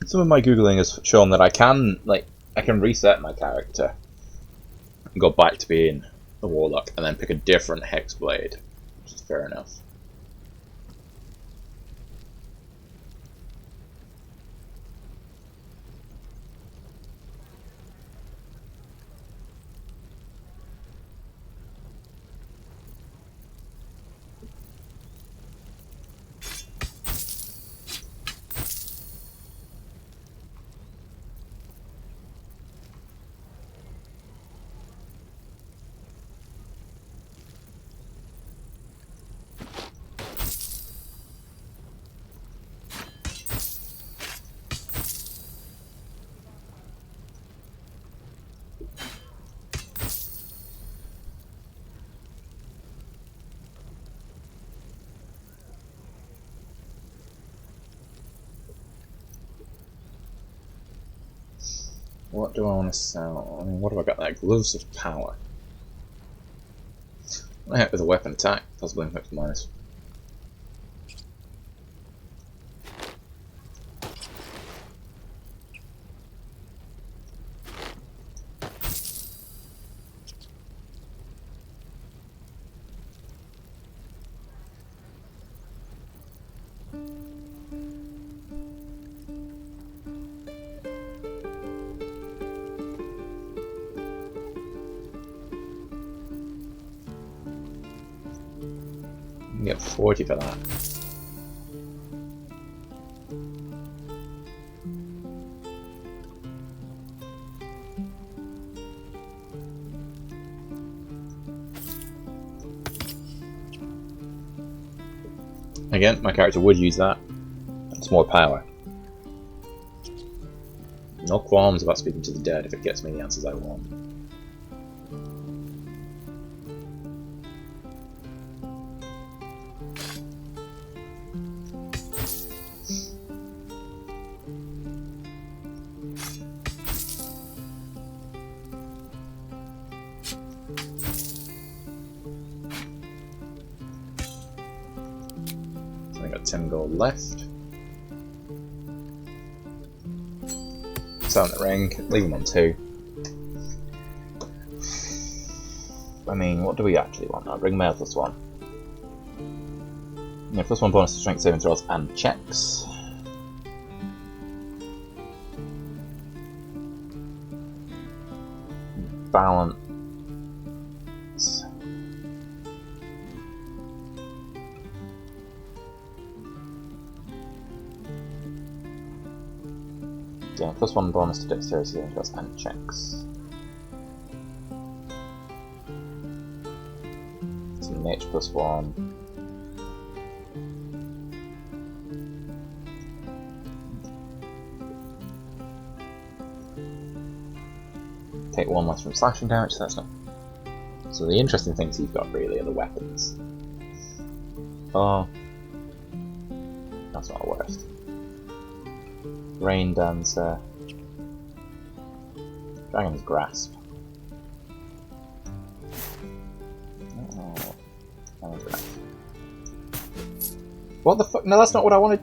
Some of my googling has shown that I can reset my character and go back to being a warlock, and then pick a different hex blade, which is fair enough. What do I want to sell? I mean, what have I got there? Gloves of Power. I hit with a weapon attack, possibly inflict minus. You get 40 for that. Again, my character would use that. It's more power. No qualms about speaking to the dead if it gets me the answers I want. So I got 10 gold left. Sell the ring, leave him on 2. I mean, what do we actually want now? Bring mail +1. Yeah, +1 bonus to strength saving throws and checks. Balance. Yeah, +1 bonus to dexterity saving throws and checks. Some nature +1. Take 1 less from slashing damage, so that's not. So the interesting things you've got really are the weapons. Oh, that's not the worst. Rain Dancer, Dragon's Grasp. Oh, Dragon's Grasp. What the fuck? No, that's not what I wanted.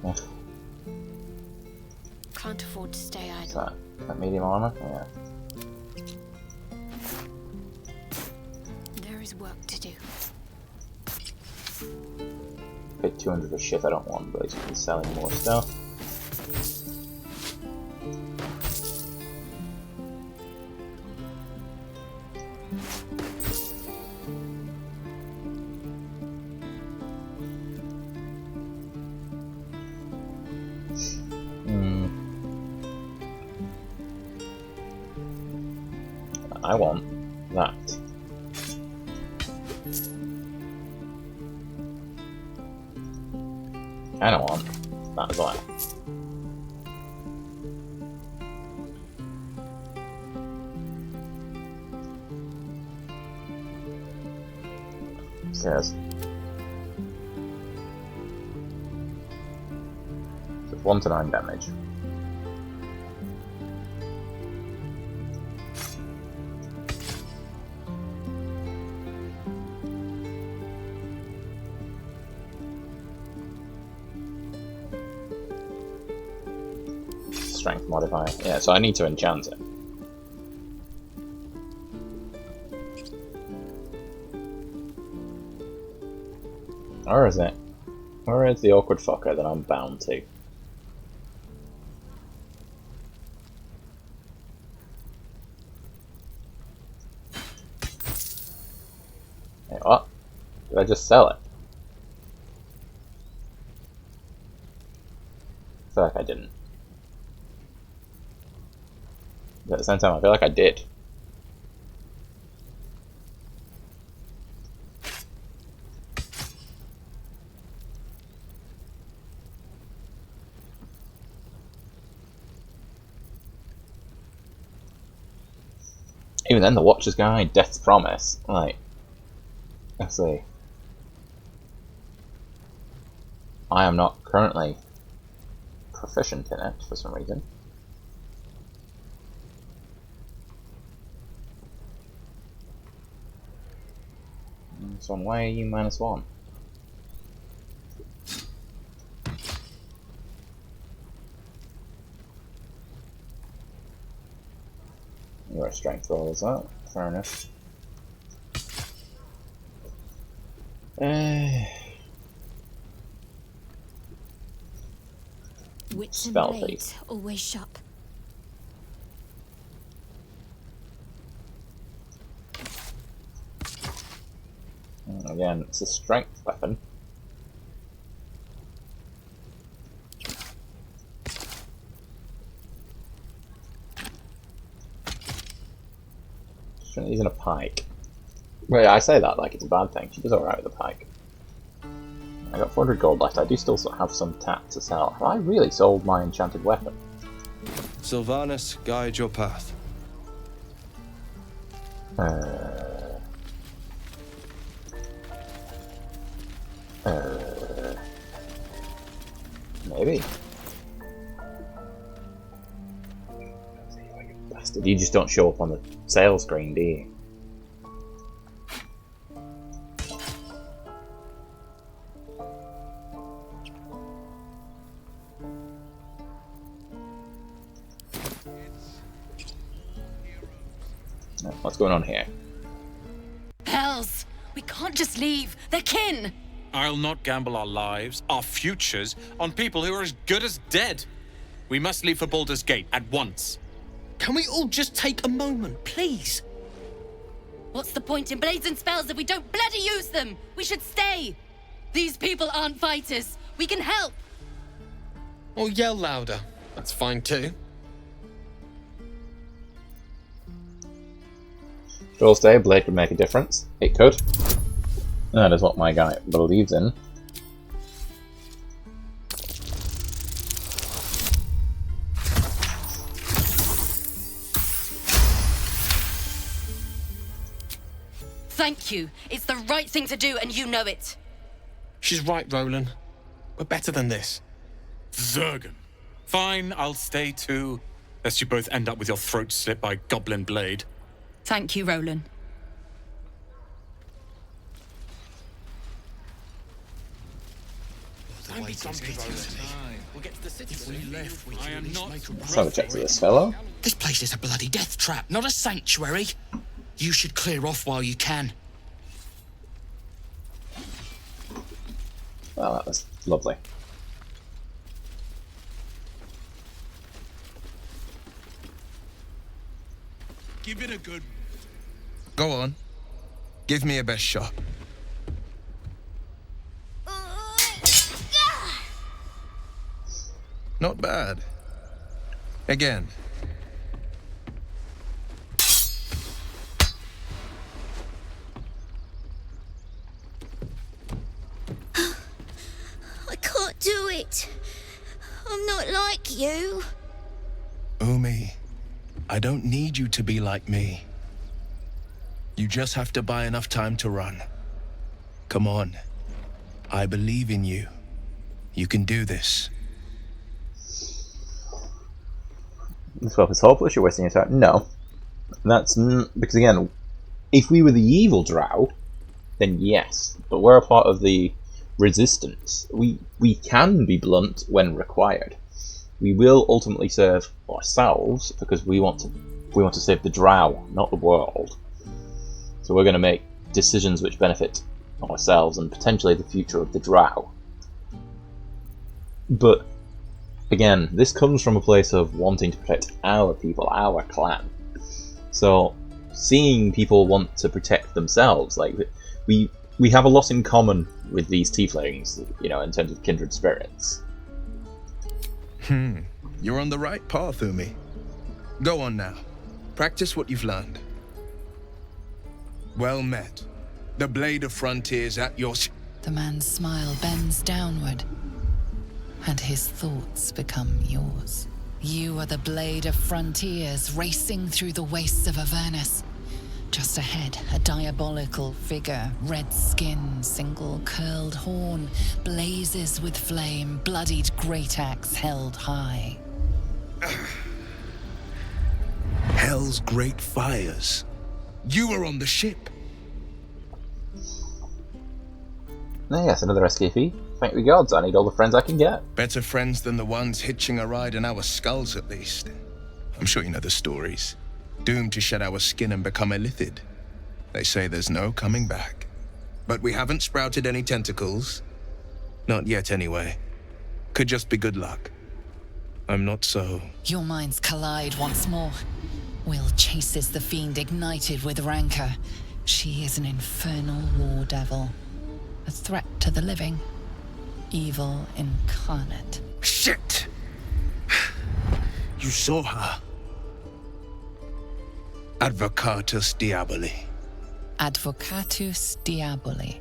Ugh. Can't afford to stay idle. So, that medium armor? Yeah. There is work to do. Paid 200 for shit I don't want, but he's selling more stuff. I want that. I don't want that as well. Says it's 1 to 9 damage. strength modifier. Yeah, so I need to enchant it. Or is it? Where is the awkward fucker that I'm bound to? Wait, what? Did I just sell it? I feel like I didn't. But at the same time, I feel like I did. Even then, the Watcher's Guide, Death's Promise, like, let's see. I am not currently proficient in it for some reason. So why are you -1? You're a strength roll as well. Fair enough. Wits and Spell blades always sharp. Again, it's a strength weapon. Shouldn't using a pike. Wait, I say that like it's a bad thing. She does alright with a pike. I got 400 gold left. I do still have some tat to sell. Have I really sold my enchanted weapon? Sylvanas, guide your path. Maybe. Bastard, you just don't show up on the sales screen, do you? What's going on here? Hells! We can't just leave. They're kin! I'll not gamble our lives, our futures, on people who are as good as dead. We must leave for Baldur's Gate at once. Can we all just take a moment, please? What's the point in blades and spells if we don't bloody use them? We should stay! These people aren't fighters. We can help! Or yell louder. That's fine too. Joel stay, blade could make a difference. It could. That is what my guy believes in. Thank you. It's the right thing to do, and you know it. She's right, Roland. We're better than this. Zergan. Fine, I'll stay too. Lest you both end up with your throat slit by Goblin Blade. Thank you, Roland. We'll get to the city. If we left, I am not. Let's have a check to this fellow. This place is a bloody death trap, not a sanctuary. You should clear off while you can. Well, that was lovely. Give it a good... Go on. Give me a best shot. Not bad. Again. I can't do it. I'm not like you. Umi, I don't need you to be like me. You just have to buy enough time to run. Come on. I believe in you. You can do this. This wealth is hopeless, you're wasting your time. No. That's because, again, if we were the evil drow, then yes. But we're a part of the resistance. We can be blunt when required. we will ultimately serve ourselves because we want to save the Drow, not the world. So we're going to make decisions which benefit ourselves and potentially the future of the Drow. But again, this comes from a place of wanting to protect our people, our clan. So seeing people want to protect themselves, like we have a lot in common with these tieflings, you know, in terms of kindred spirits. You're on the right path, Umi. Go on now. Practice what you've learned. Well met. The blade of frontiers at your... The man's smile bends downward, and his thoughts become yours. You are the blade of frontiers racing through the wastes of Avernus. Just ahead, a diabolical figure, red skin, single curled horn, blazes with flame, bloodied great axe held high. Hell's great fires. You were on the ship. Ah, yes, another escapee. Thank the gods, I need all the friends I can get. Better friends than the ones hitching a ride in our skulls, at least. I'm sure you know the stories. Doomed to shed our skin and become illithid. They say there's no coming back. But we haven't sprouted any tentacles. Not yet, anyway. Could just be good luck. I'm not so... Your minds collide once more. Will chases the fiend ignited with rancor. She is an infernal war devil. A threat to the living. Evil incarnate. Shit! You saw her. Advocatus Diaboli. Advocatus Diaboli.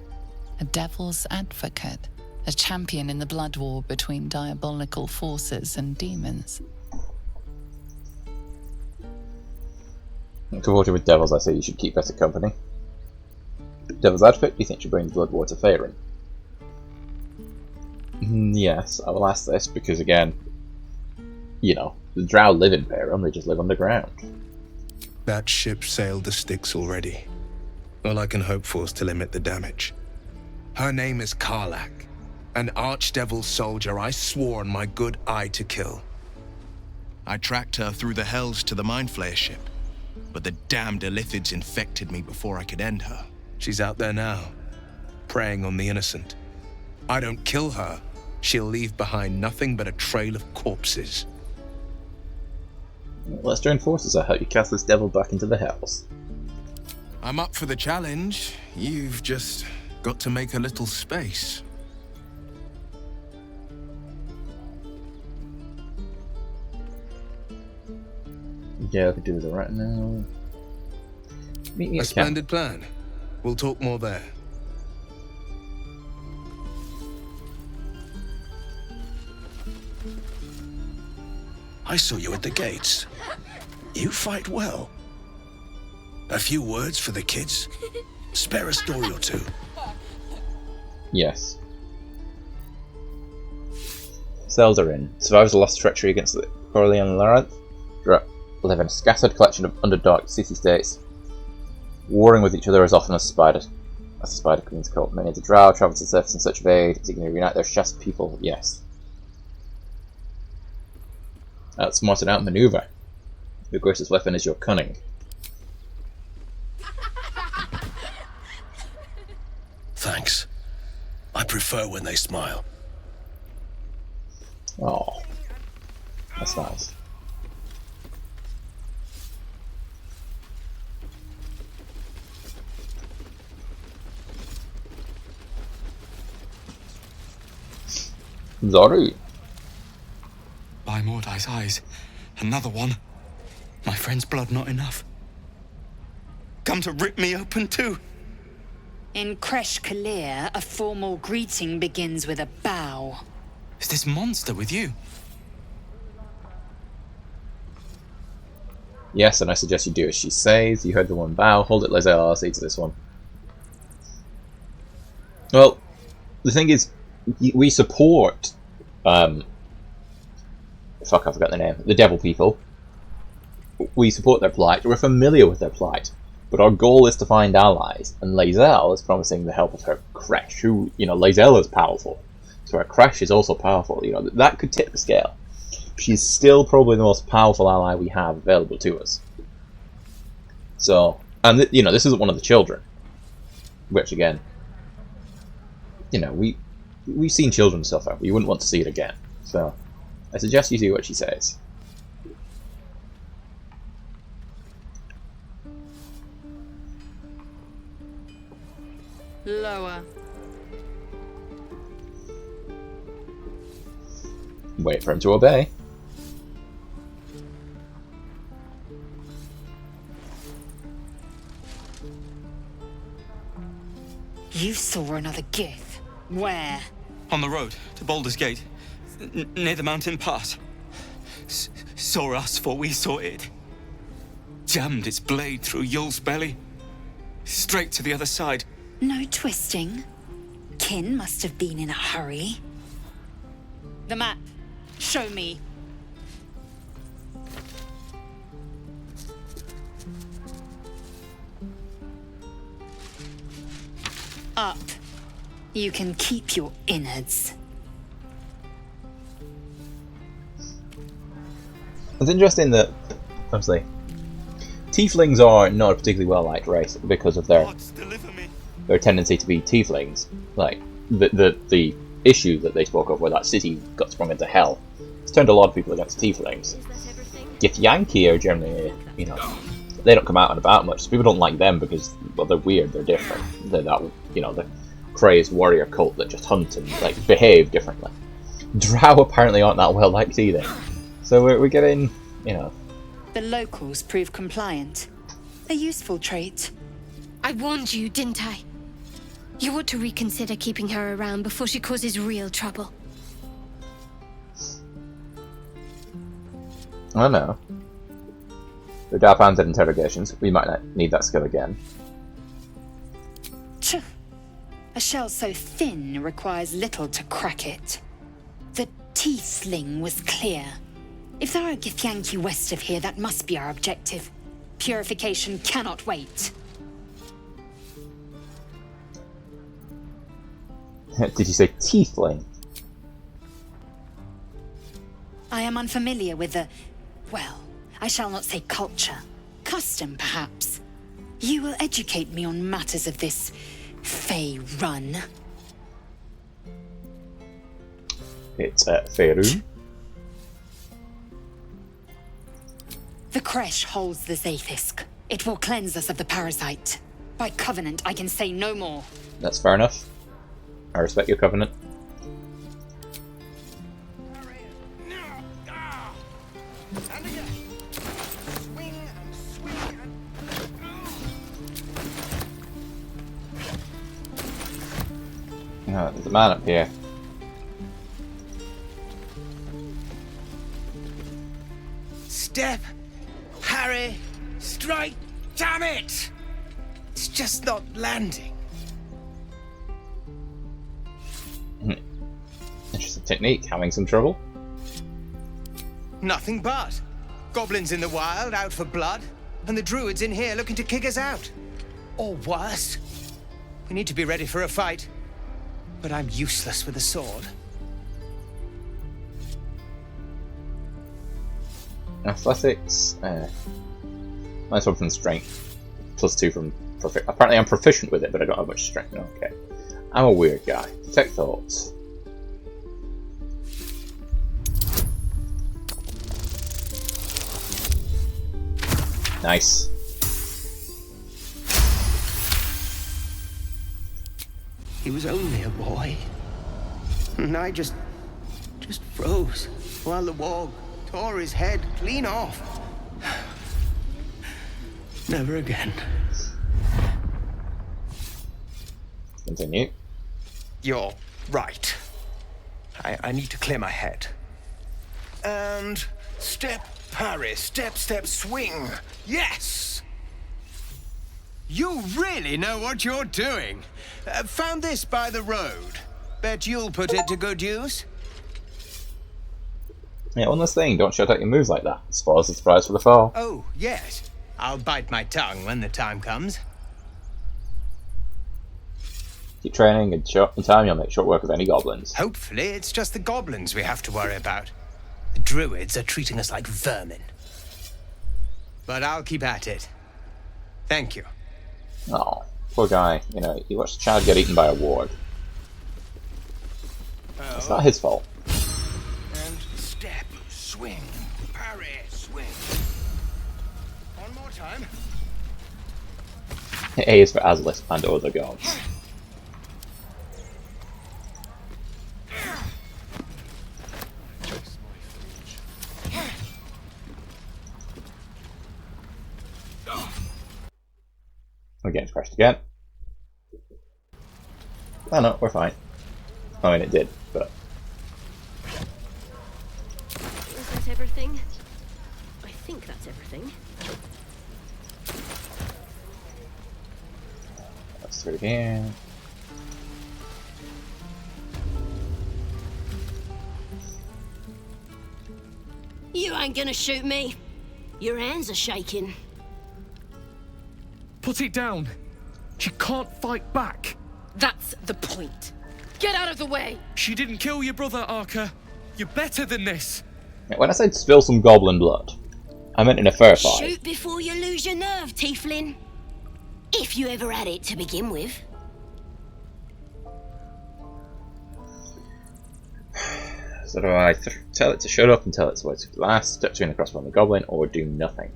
A devil's advocate. A champion in the blood war between diabolical forces and demons. To water with devils, I say you should keep better company. Devil's advocate, you think should bring the blood war to Faerun? Yes, I will ask this because, again, you know, the Drow live in Faerun, they just live underground. That ship sailed the Styx already. All I can hope for is to limit the damage. Her name is Karlach, an archdevil soldier I swore on my good eye to kill. I tracked her through the hells to the Mindflayer ship, but the damned Illithids infected me before I could end her. She's out there now, preying on the innocent. I don't kill her, she'll leave behind nothing but a trail of corpses. Let's join forces. I'll help you cast this devil back into the hells. I'm up for the challenge. You've just got to make a little space. Yeah, I could do that right now. Meet me A at splendid plan. We'll talk more there. I saw you at the gates. You fight well. A few words for the kids? Spare a story or two. Yes. Cells are in. Survivors of lost treachery against the Corleone Labyrinth. Live in a scattered collection of underdark city-states, warring with each other as often as the Spider Queen's cult. Many of the Drow travel to the surface in search of aid, seeking to reunite their shattered people. Yes. Outsmarted outmaneuver. Your greatest weapon is your cunning. Thanks. I prefer when they smile. Oh. That's nice. Zoru. By Mordai's eyes, another one. My friend's blood not enough. Come to rip me open too. In Kresh Kalir, a formal greeting begins with a bow. Is this monster with you? Yes, and I suggest you do as she says. You heard the one bow. Hold it, Lae'zel. I'll see to this one. Well, the thing is, we support fuck, I forgot the name. The Devil People. We support their plight. We're familiar with their plight. But our goal is to find allies. And Lae'zel is promising the help of her Kresh, who, you know, Lae'zel is powerful. So her Kresh is also powerful. You know, that could tip the scale. she's still probably the most powerful ally we have available to us. So, and you know, this isn't one of the children, which again, you know, we've seen children suffer. We wouldn't want to see it again. So, I suggest you do what she says. Lower. Wait for him to obey. You saw another gith. Where? On the road to Baldur's Gate, near the mountain pass. Saw us, for we saw it. Jammed its blade through Yul's belly. Straight to the other side. No twisting. Kin must have been in a hurry. The map. Show me. Up. You can keep your innards. It's interesting that, obviously, tieflings are not a particularly well-liked race because of their tendency to be tieflings. Like, the issue that they spoke of where that city got sprung into hell, it's turned a lot of people against tieflings. Githyanki are generally, you know, they don't come out and about much, so people don't like them because, well, they're weird, they're different. They're that, you know, the crazed warrior cult that just hunt and, like, behave differently. Drow apparently aren't that well liked either. So we're getting, you know... The locals prove compliant. A useful trait. I warned you, didn't I? You ought to reconsider keeping her around before she causes real trouble. I don't know. With Darpan's interrogations, we might not need that skill again. Tch. A shell so thin requires little to crack it. The tiefling was clear. If there are Githyanki west of here, that must be our objective. Purification cannot wait. Did you say tiefling? I am unfamiliar with the... well, I shall not say culture. Custom, perhaps. You will educate me on matters of this... Fey run. It's Faerun. The Kresh holds the Zaithisk. It will cleanse us of the parasite. By covenant, I can say no more. That's fair enough. I respect your covenant. Oh, there's a man up here. Step, parry, strike, damn it! It's just not landing. Interesting technique, having some trouble. Nothing but. Goblins in the wild, out for blood, and the druids in here looking to kick us out. Or worse. We need to be ready for a fight. But I'm useless with a sword. Athletics, nice one from strength, +2 from proficient. Apparently I'm proficient with it, but I don't have much strength. Okay, I'm a weird guy. Detect thoughts. Nice. He was only a boy. And I just froze while the wall tore his head clean off. Never again. Continue. You're right. I need to clear my head. And step, parry, step, step, swing. Yes! You really know what you're doing. Found this by the road. Bet you'll put it to good use. Yeah, one last thing, don't shout out your moves like that. Spoils the surprise for the foe. Oh, yes. I'll bite my tongue when the time comes. Keep training, and in time you'll make short work of any goblins. Hopefully it's just the goblins we have to worry about. The druids are treating us like vermin. But I'll keep at it. Thank you. Oh, poor guy. You know, he watched a child get eaten by a warg. It's not his fault. And step, swing, parry, swing. One more time. A is for Azlis and other gods. We're getting crashed again. Oh no, we're fine. I mean, it did, but... Is that everything? I think that's everything. Let's through here. You ain't gonna shoot me. Your hands are shaking. Put it down. She can't fight back. That's the point. Get out of the way! She didn't kill your brother, Arca. You're better than this. When I said spill some goblin blood, I meant in a fair fight. Shoot before you lose your nerve, Tieflin. If you ever had it to begin with. So do I tell it to shut up and tell it to wait to the last, step between the crossbow and the goblin, or do nothing?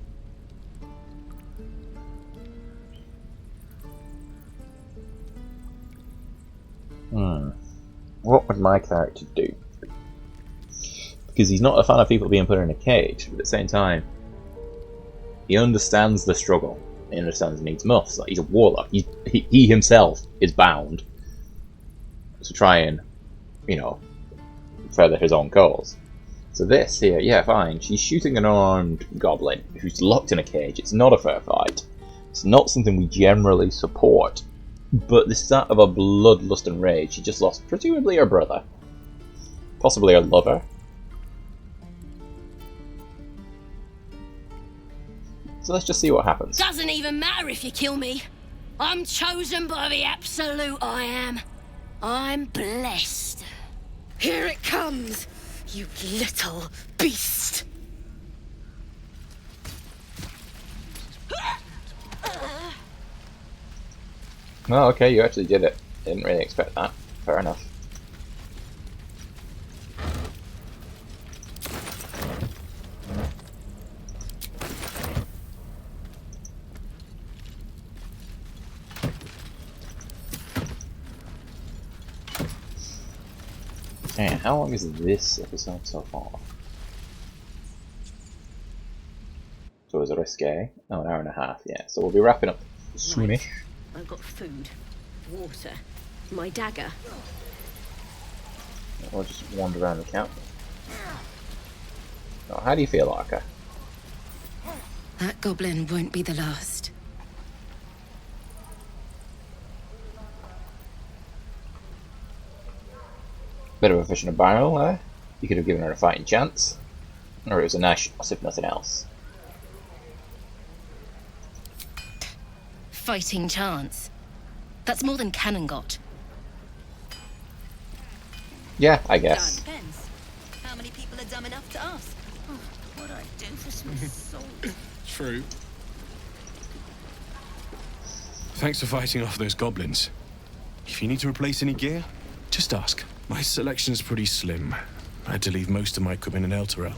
What would my character do? Because he's not a fan of people being put in a cage, but at the same time, he understands the struggle. He understands he needs muffs. Like, he's a warlock. He himself is bound to try and, you know, further his own cause. So this here, yeah, fine. She's shooting an unarmed goblin who's locked in a cage. It's not a fair fight. It's not something we generally support. But this is out of a bloodlust and rage. She just lost, presumably, her brother. Possibly her lover. So let's just see what happens. Doesn't even matter if you kill me. I'm chosen by the absolute I am. I'm blessed. Here it comes, you little beast! Oh, okay, you actually did it. Didn't really expect that. Fair enough. Okay, how long is this episode so far? So it was a risque. Oh, an hour and a half, yeah. So we'll be wrapping up soonish. I've got food, water, my dagger. We'll just wander around the camp. Oh, how do you feel, Arca? That goblin won't be the last. Bit of a fish in a barrel there. You could have given her a fighting chance. Or it was a nice shot, if nothing else. Fighting chance. That's more than Cannon got. Yeah, I guess. Depends. How many people are dumb enough to ask? Oh, what I do for some salt. True. Thanks for fighting off those goblins. If you need to replace any gear, just ask. My selection's pretty slim. I had to leave most of my equipment in Elturel.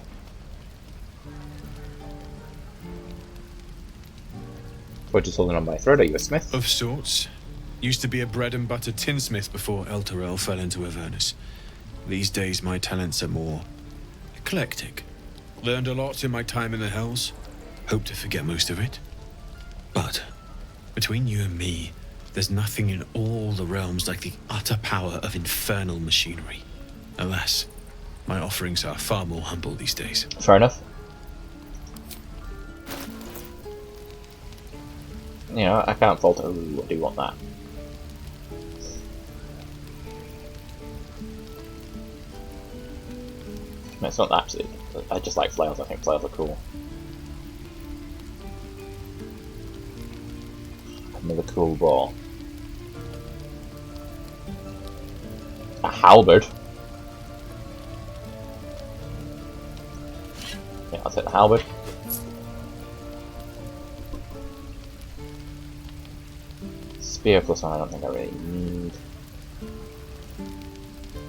What, just holding on by a thread? Are you a smith? Of sorts. Used to be a bread and butter tinsmith before Elturel fell into Avernus. These days my talents are more eclectic. Learned a lot in my time in the Hells. Hope to forget most of it. But between you and me, there's nothing in all the realms like the utter power of infernal machinery. Alas, my offerings are far more humble these days. Fair enough. You know, I can't fault it. Ooh, I do want that. No, it's not actually. I just like flails. I think flails are cool. Another cool ball. A halberd. halberd. Spear +1 I don't think I really need.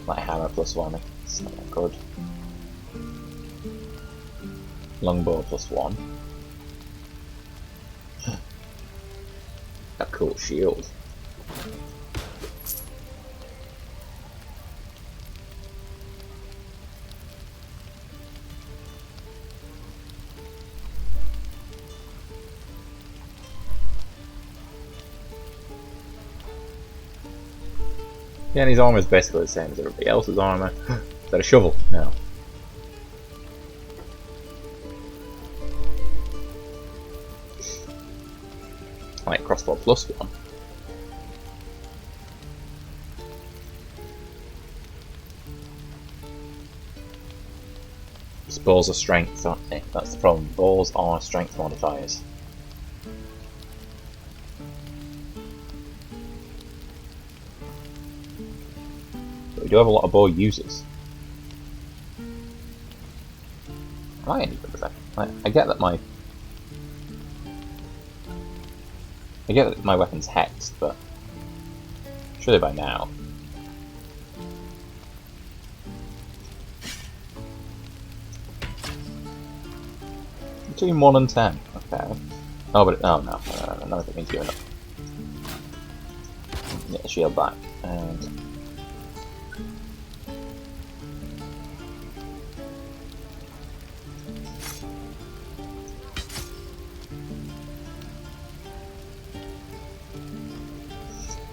My hammer +1, it's not that good. Longbow +1. A cool shield. Yeah, and his armor is basically the same as everybody else's armor. Is that a shovel? No. Like crossbow +1. Balls are strength, aren't they? That's the problem. Balls are strength modifiers. But we do have a lot of bow users. Am I any good with that? I get that my weapon's hexed, but surely by now. Between 1 and 10. Okay. Oh, but no, none of it means giving up. Get the shield back and.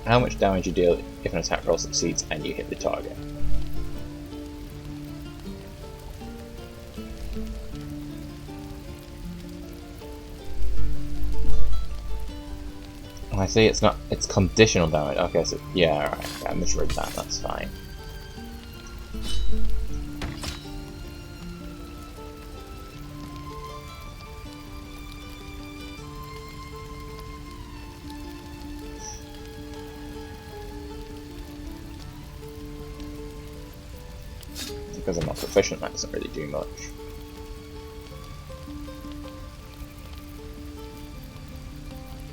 How much damage you deal if an attack roll succeeds and you hit the target? I see it's not, it's conditional damage. Okay, so yeah, alright, okay, I misread that, that's fine. Because I'm not proficient, that doesn't really do much.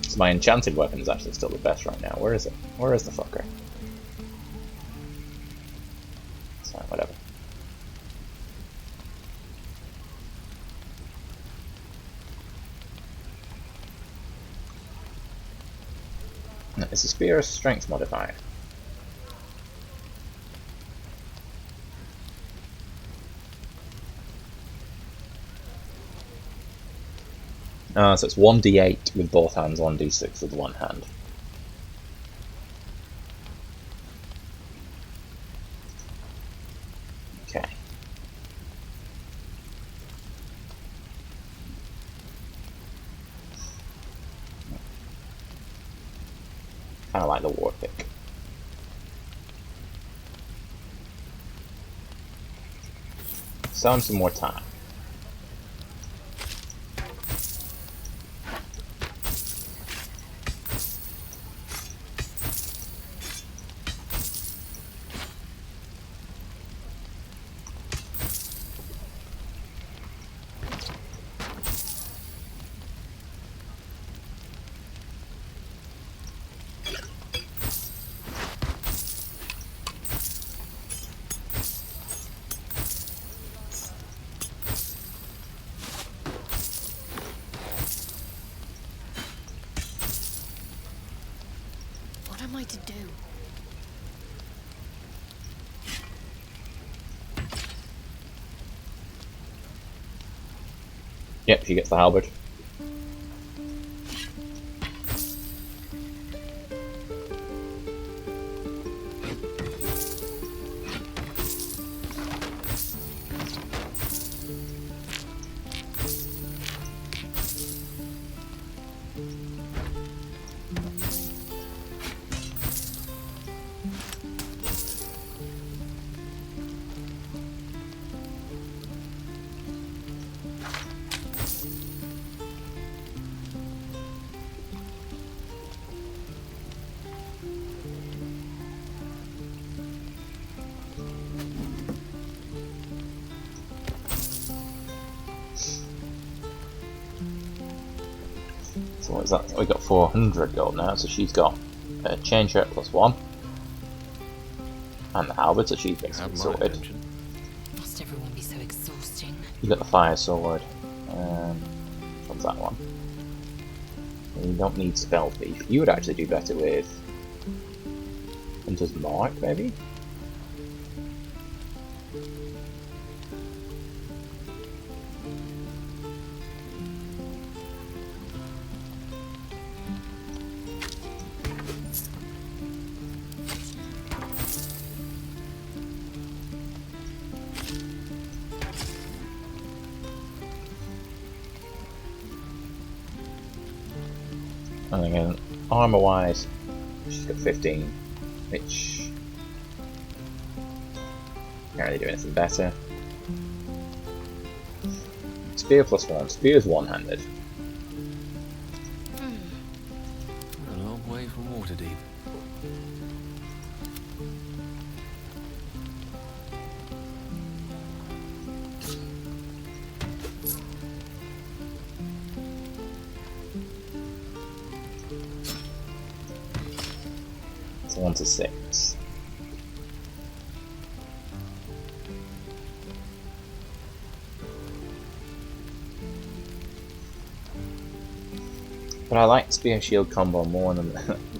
So my enchanted weapon is actually still the best right now. Where is it? Where is the fucker? So, whatever. No, is the spear a strength modifier? So it's 1d8 with both hands, 1d6 with one hand. Okay. Kinda like the war pick. Sound some more time. What am I to do? Yep, she gets the halberd. So what is that? We got 400 gold now, so she's got a chain shirt +1. And the halberd, so she's basically sorted. Must everyone be so exhausting? You got the fire sword. What's that one? You don't need spell thief. You would actually do better with Hunter's Mark, maybe? And again, armor wise, she's got 15, which can't really do anything better. Spear +1, spear is one-handed. A long way from Waterdeep. So 1 to 6. But I like spear shield combo more than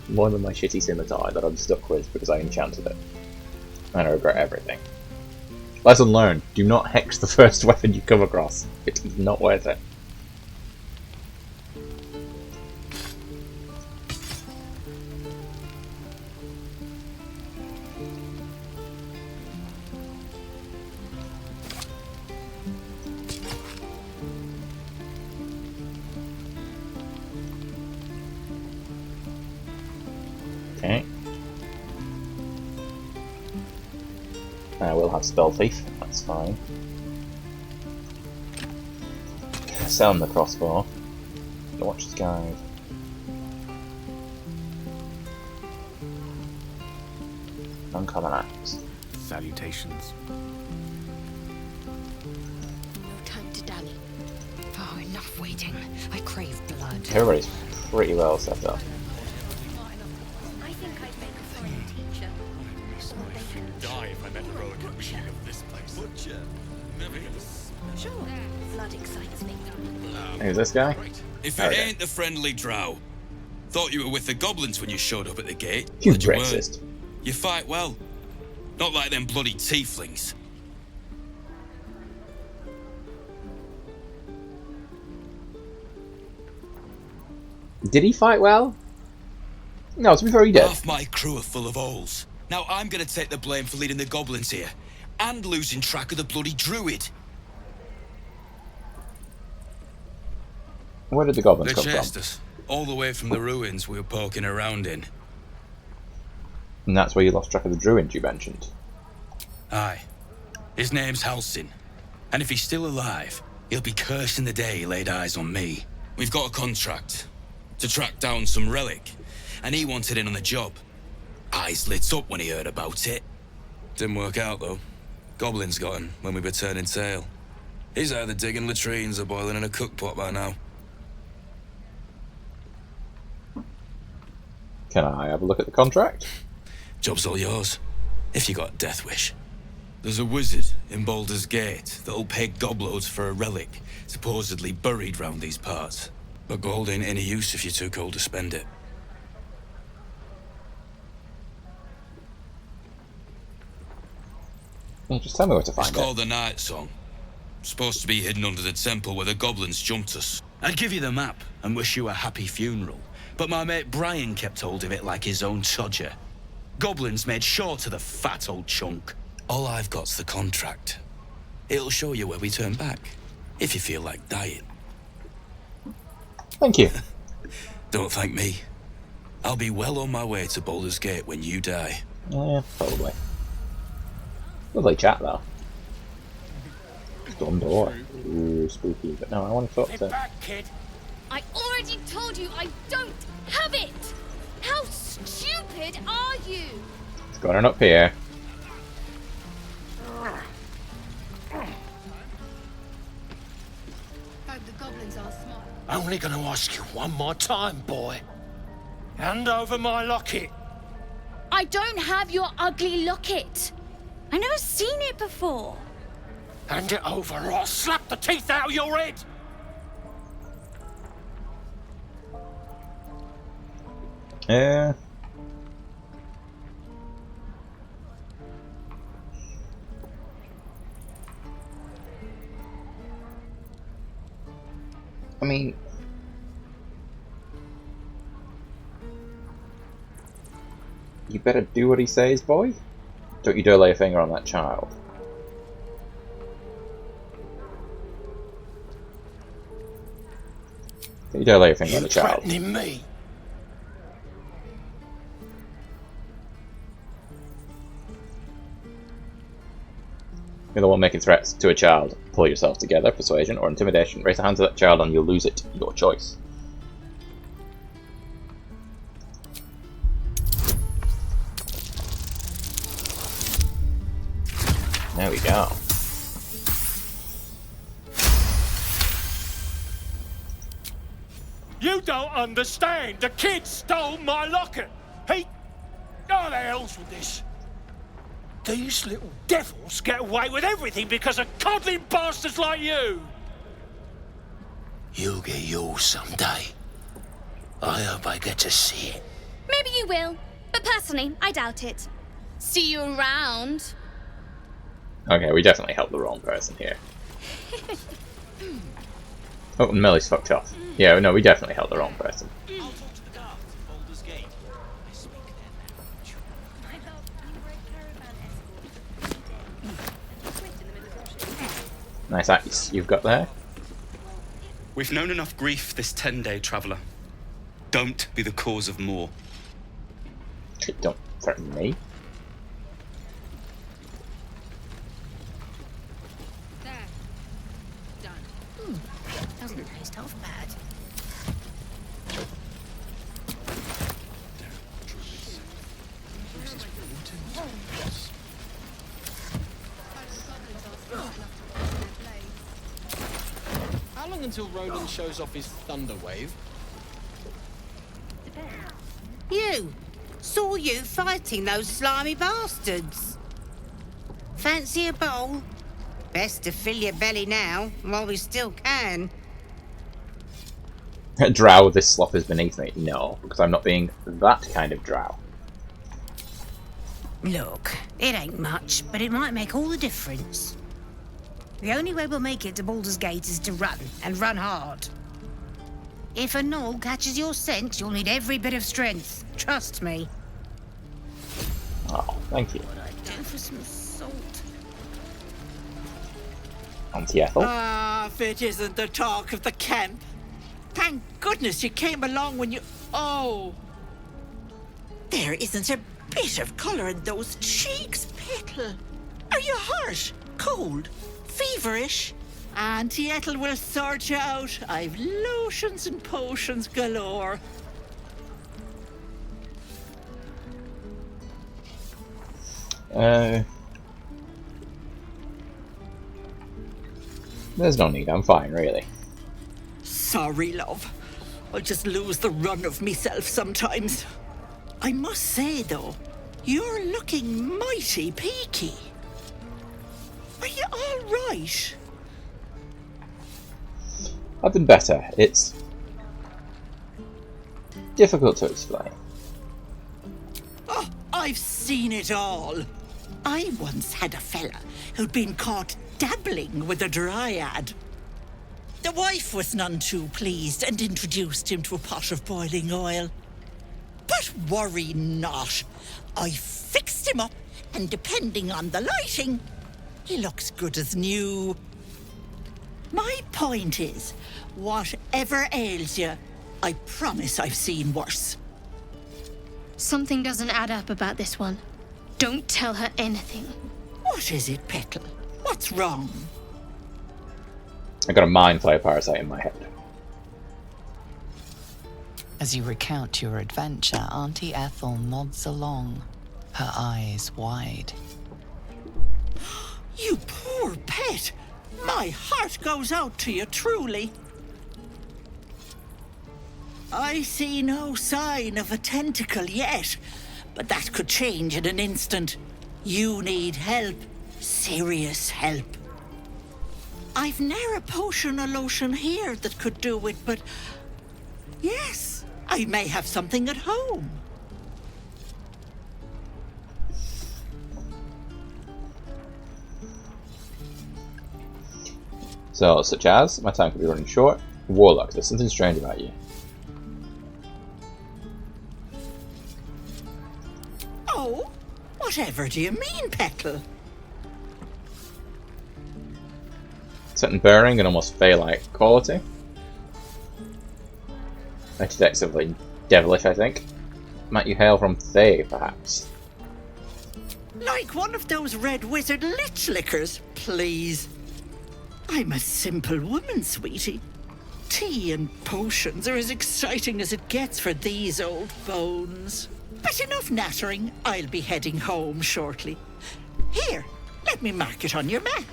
more than my shitty scimitar that I'm stuck with because I enchanted it. And I regret everything. Lesson learned: do not hex the first weapon you come across. It is not worth it. Okay. I will have Spell Thief, that's fine. Sell him the crossbow. The Watcher's Guide. Uncommon Axe. Salutations. No time to dally. Oh, enough waiting. I crave blood. Everybody's pretty well set up. I think I'd make a fine teacher. Die if I met a rogue reading of this place. Butcher. Never Sure. Blood excites me. Who's this guy? If it ain't the friendly drow. Thought you were with the goblins when you showed up at the gate. You Glad weren't. racist. You fight well. Not like them bloody tieflings. Did he fight well? No, to be fair, he did. Half my crew are full of holes. Now I'm gonna take the blame for leading the goblins here. And losing track of the bloody druid. Where did the goblins They come chased from? us. All the way from the ruins we were poking around in. And that's where you lost track of the druid you mentioned. Aye. His name's Halsin. And if he's still alive, he'll be cursing the day he laid eyes on me. We've got a contract to track down some relic, and he wanted in on the job. Eyes lit up when he heard about it. Didn't work out, though. Goblins got him when we were turning tail. He's either digging latrines or boiling in a cookpot by now. Can I have a look at the contract? Job's all yours, if you got a death wish. There's a wizard in Baldur's Gate that'll pay gobloads for a relic, supposedly buried round these parts. But gold ain't any use if you're too cold to spend it. Yeah, just tell me where to find It's called the Night Song. Supposed to be hidden under the temple where the goblins jumped us. I'd give you the map and wish you a happy funeral, but my mate Brian kept hold of it like his own todger. Goblins made sure to the fat old chunk. All I've got's the contract. It'll show you where we turn back, if you feel like dying. Thank you. Don't thank me. I'll be well on my way to Baldur's Gate when you die. Yeah, probably. Lovely chat, though. Storm door. Ooh, spooky. But no, I want to talk to... Kid. I already told you I don't have it! How stupid are you? It's going on up here. The goblins are smart. Only only going to ask you one more time, boy. Hand over my locket. I don't have your ugly locket. I've never seen it before. Hand it over or I'll slap the teeth out of your head. Yeah. I mean, you better do what he says, boy. Don't you dare lay a finger on that child. Don't you dare lay a finger on the child. Threatening me? You're the one making threats to a child. Pull yourself together. Persuasion or intimidation. Raise a hand to that child and you'll lose it. Your choice. There we go. You don't understand. The kid stole my locket. He... Oh, the hell's with this? These little devils get away with everything because of coddling bastards like you. You'll get yours someday. I hope I get to see it. Maybe you will, but personally, I doubt it. See you around. Okay, we definitely helped the wrong person here. Oh, and Millie's fucked off. Yeah, no, we definitely helped the wrong person. I'll talk to the guards at Baldur's Gate. I speak their language. Nice axe you've got there. We've known enough grief this 10-day traveller. Don't be the cause of more. Don't threaten me. There. Done. Doesn't taste half bad. How long until Roland shows off his thunder wave? You! Saw you fighting those slimy bastards. Fancy a bowl? Best to fill your belly now, while we still can. Drow, this slough is beneath me. No, because I'm not being that kind of drow. Look, it ain't much, but it might make all the difference. The only way we'll make it to Baldur's Gate is to run, and run hard. If a gnoll catches your scent, you'll need every bit of strength. Trust me. Oh, thank you. What I'd do for some salt. Auntie Ethel. Ah, if it isn't the talk of the camp. Thank goodness you came along when you... Oh! There isn't a bit of colour in those cheeks, Petal. Are you hurt? Cold? Feverish? Auntie Ethel will sort you out. I've lotions and potions galore. There's no need, I'm fine, really. Sorry, love. I just lose the run of myself sometimes. I must say, though, you're looking mighty peaky. Are you all right? I've been better. It's difficult to explain. Oh, I've seen it all. I once had a fella who'd been caught dabbling with a dryad. The wife was none too pleased and introduced him to a pot of boiling oil. But worry not. I fixed him up, and depending on the lighting, he looks good as new. My point is, whatever ails you, I promise I've seen worse. Something doesn't add up about this one. Don't tell her anything. What is it, Petal? What's wrong? I got a mind flayer parasite in my head. As you recount your adventure, Auntie Ethel nods along, her eyes wide. You poor pet! My heart goes out to you, truly. I see no sign of a tentacle yet, but that could change in an instant. You need help. Serious help. I've ne'er a potion or lotion here that could do it, but yes, I may have something at home. So, such as, my time could be running short. Warlock, there's something strange about you. Oh, whatever do you mean, Petal? Certain bearing and almost fey-like quality. Architecturally devilish, I think. Might you hail from Thay, perhaps? Like one of those red wizard lich lickers, please. I'm a simple woman, sweetie. Tea and potions are as exciting as it gets for these old bones. But enough nattering. I'll be heading home shortly. Here, let me mark it on your map.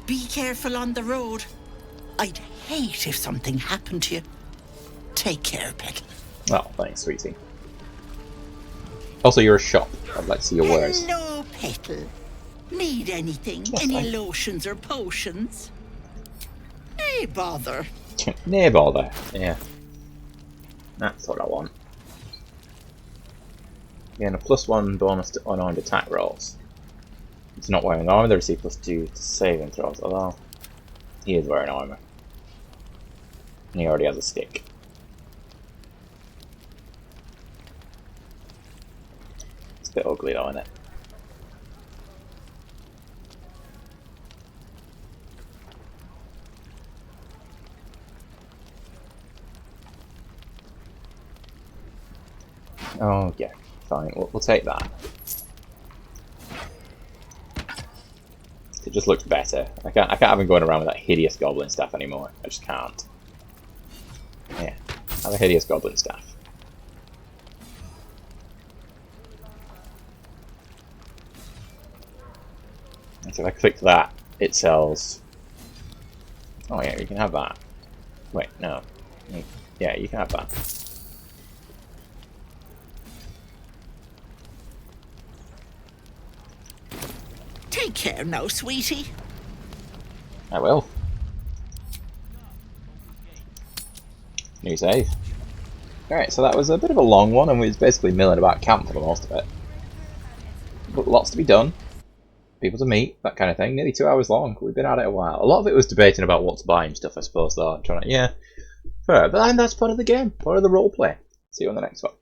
Be careful on the road. I'd hate if something happened to you. Take care, Petal. Oh, thanks, sweetie. Also, you're a shop. I'd like to see your wares. Hello, Petal. Need anything? Yes, Any thanks. lotions or potions? Nay, bother. Nay bother. Yeah. That's what I want. Again, a +1 bonus to unarmed attack rolls. It's not wearing armor, they receive +2 to saving throws, although he is wearing armor. And he already has a stick. It's a bit ugly though, isn't it? Oh yeah, fine, we'll take that. It just looks better. I can't have him going around with that hideous goblin staff anymore. I just can't. Yeah, have a hideous goblin staff. And so if I click that, it sells. Oh yeah, you can have that. Wait, no. Yeah, you can have that. Take care now, sweetie. I will. New save. Alright, so that was a bit of a long one, and we was basically milling about camp for the most of it. But lots to be done. People to meet, that kind of thing. Nearly 2 hours long. We've been at it a while. A lot of it was debating about what to buy and stuff, I suppose, though. Trying to, yeah. Fair. But that's part of the game. Part of the roleplay. See you on the next one.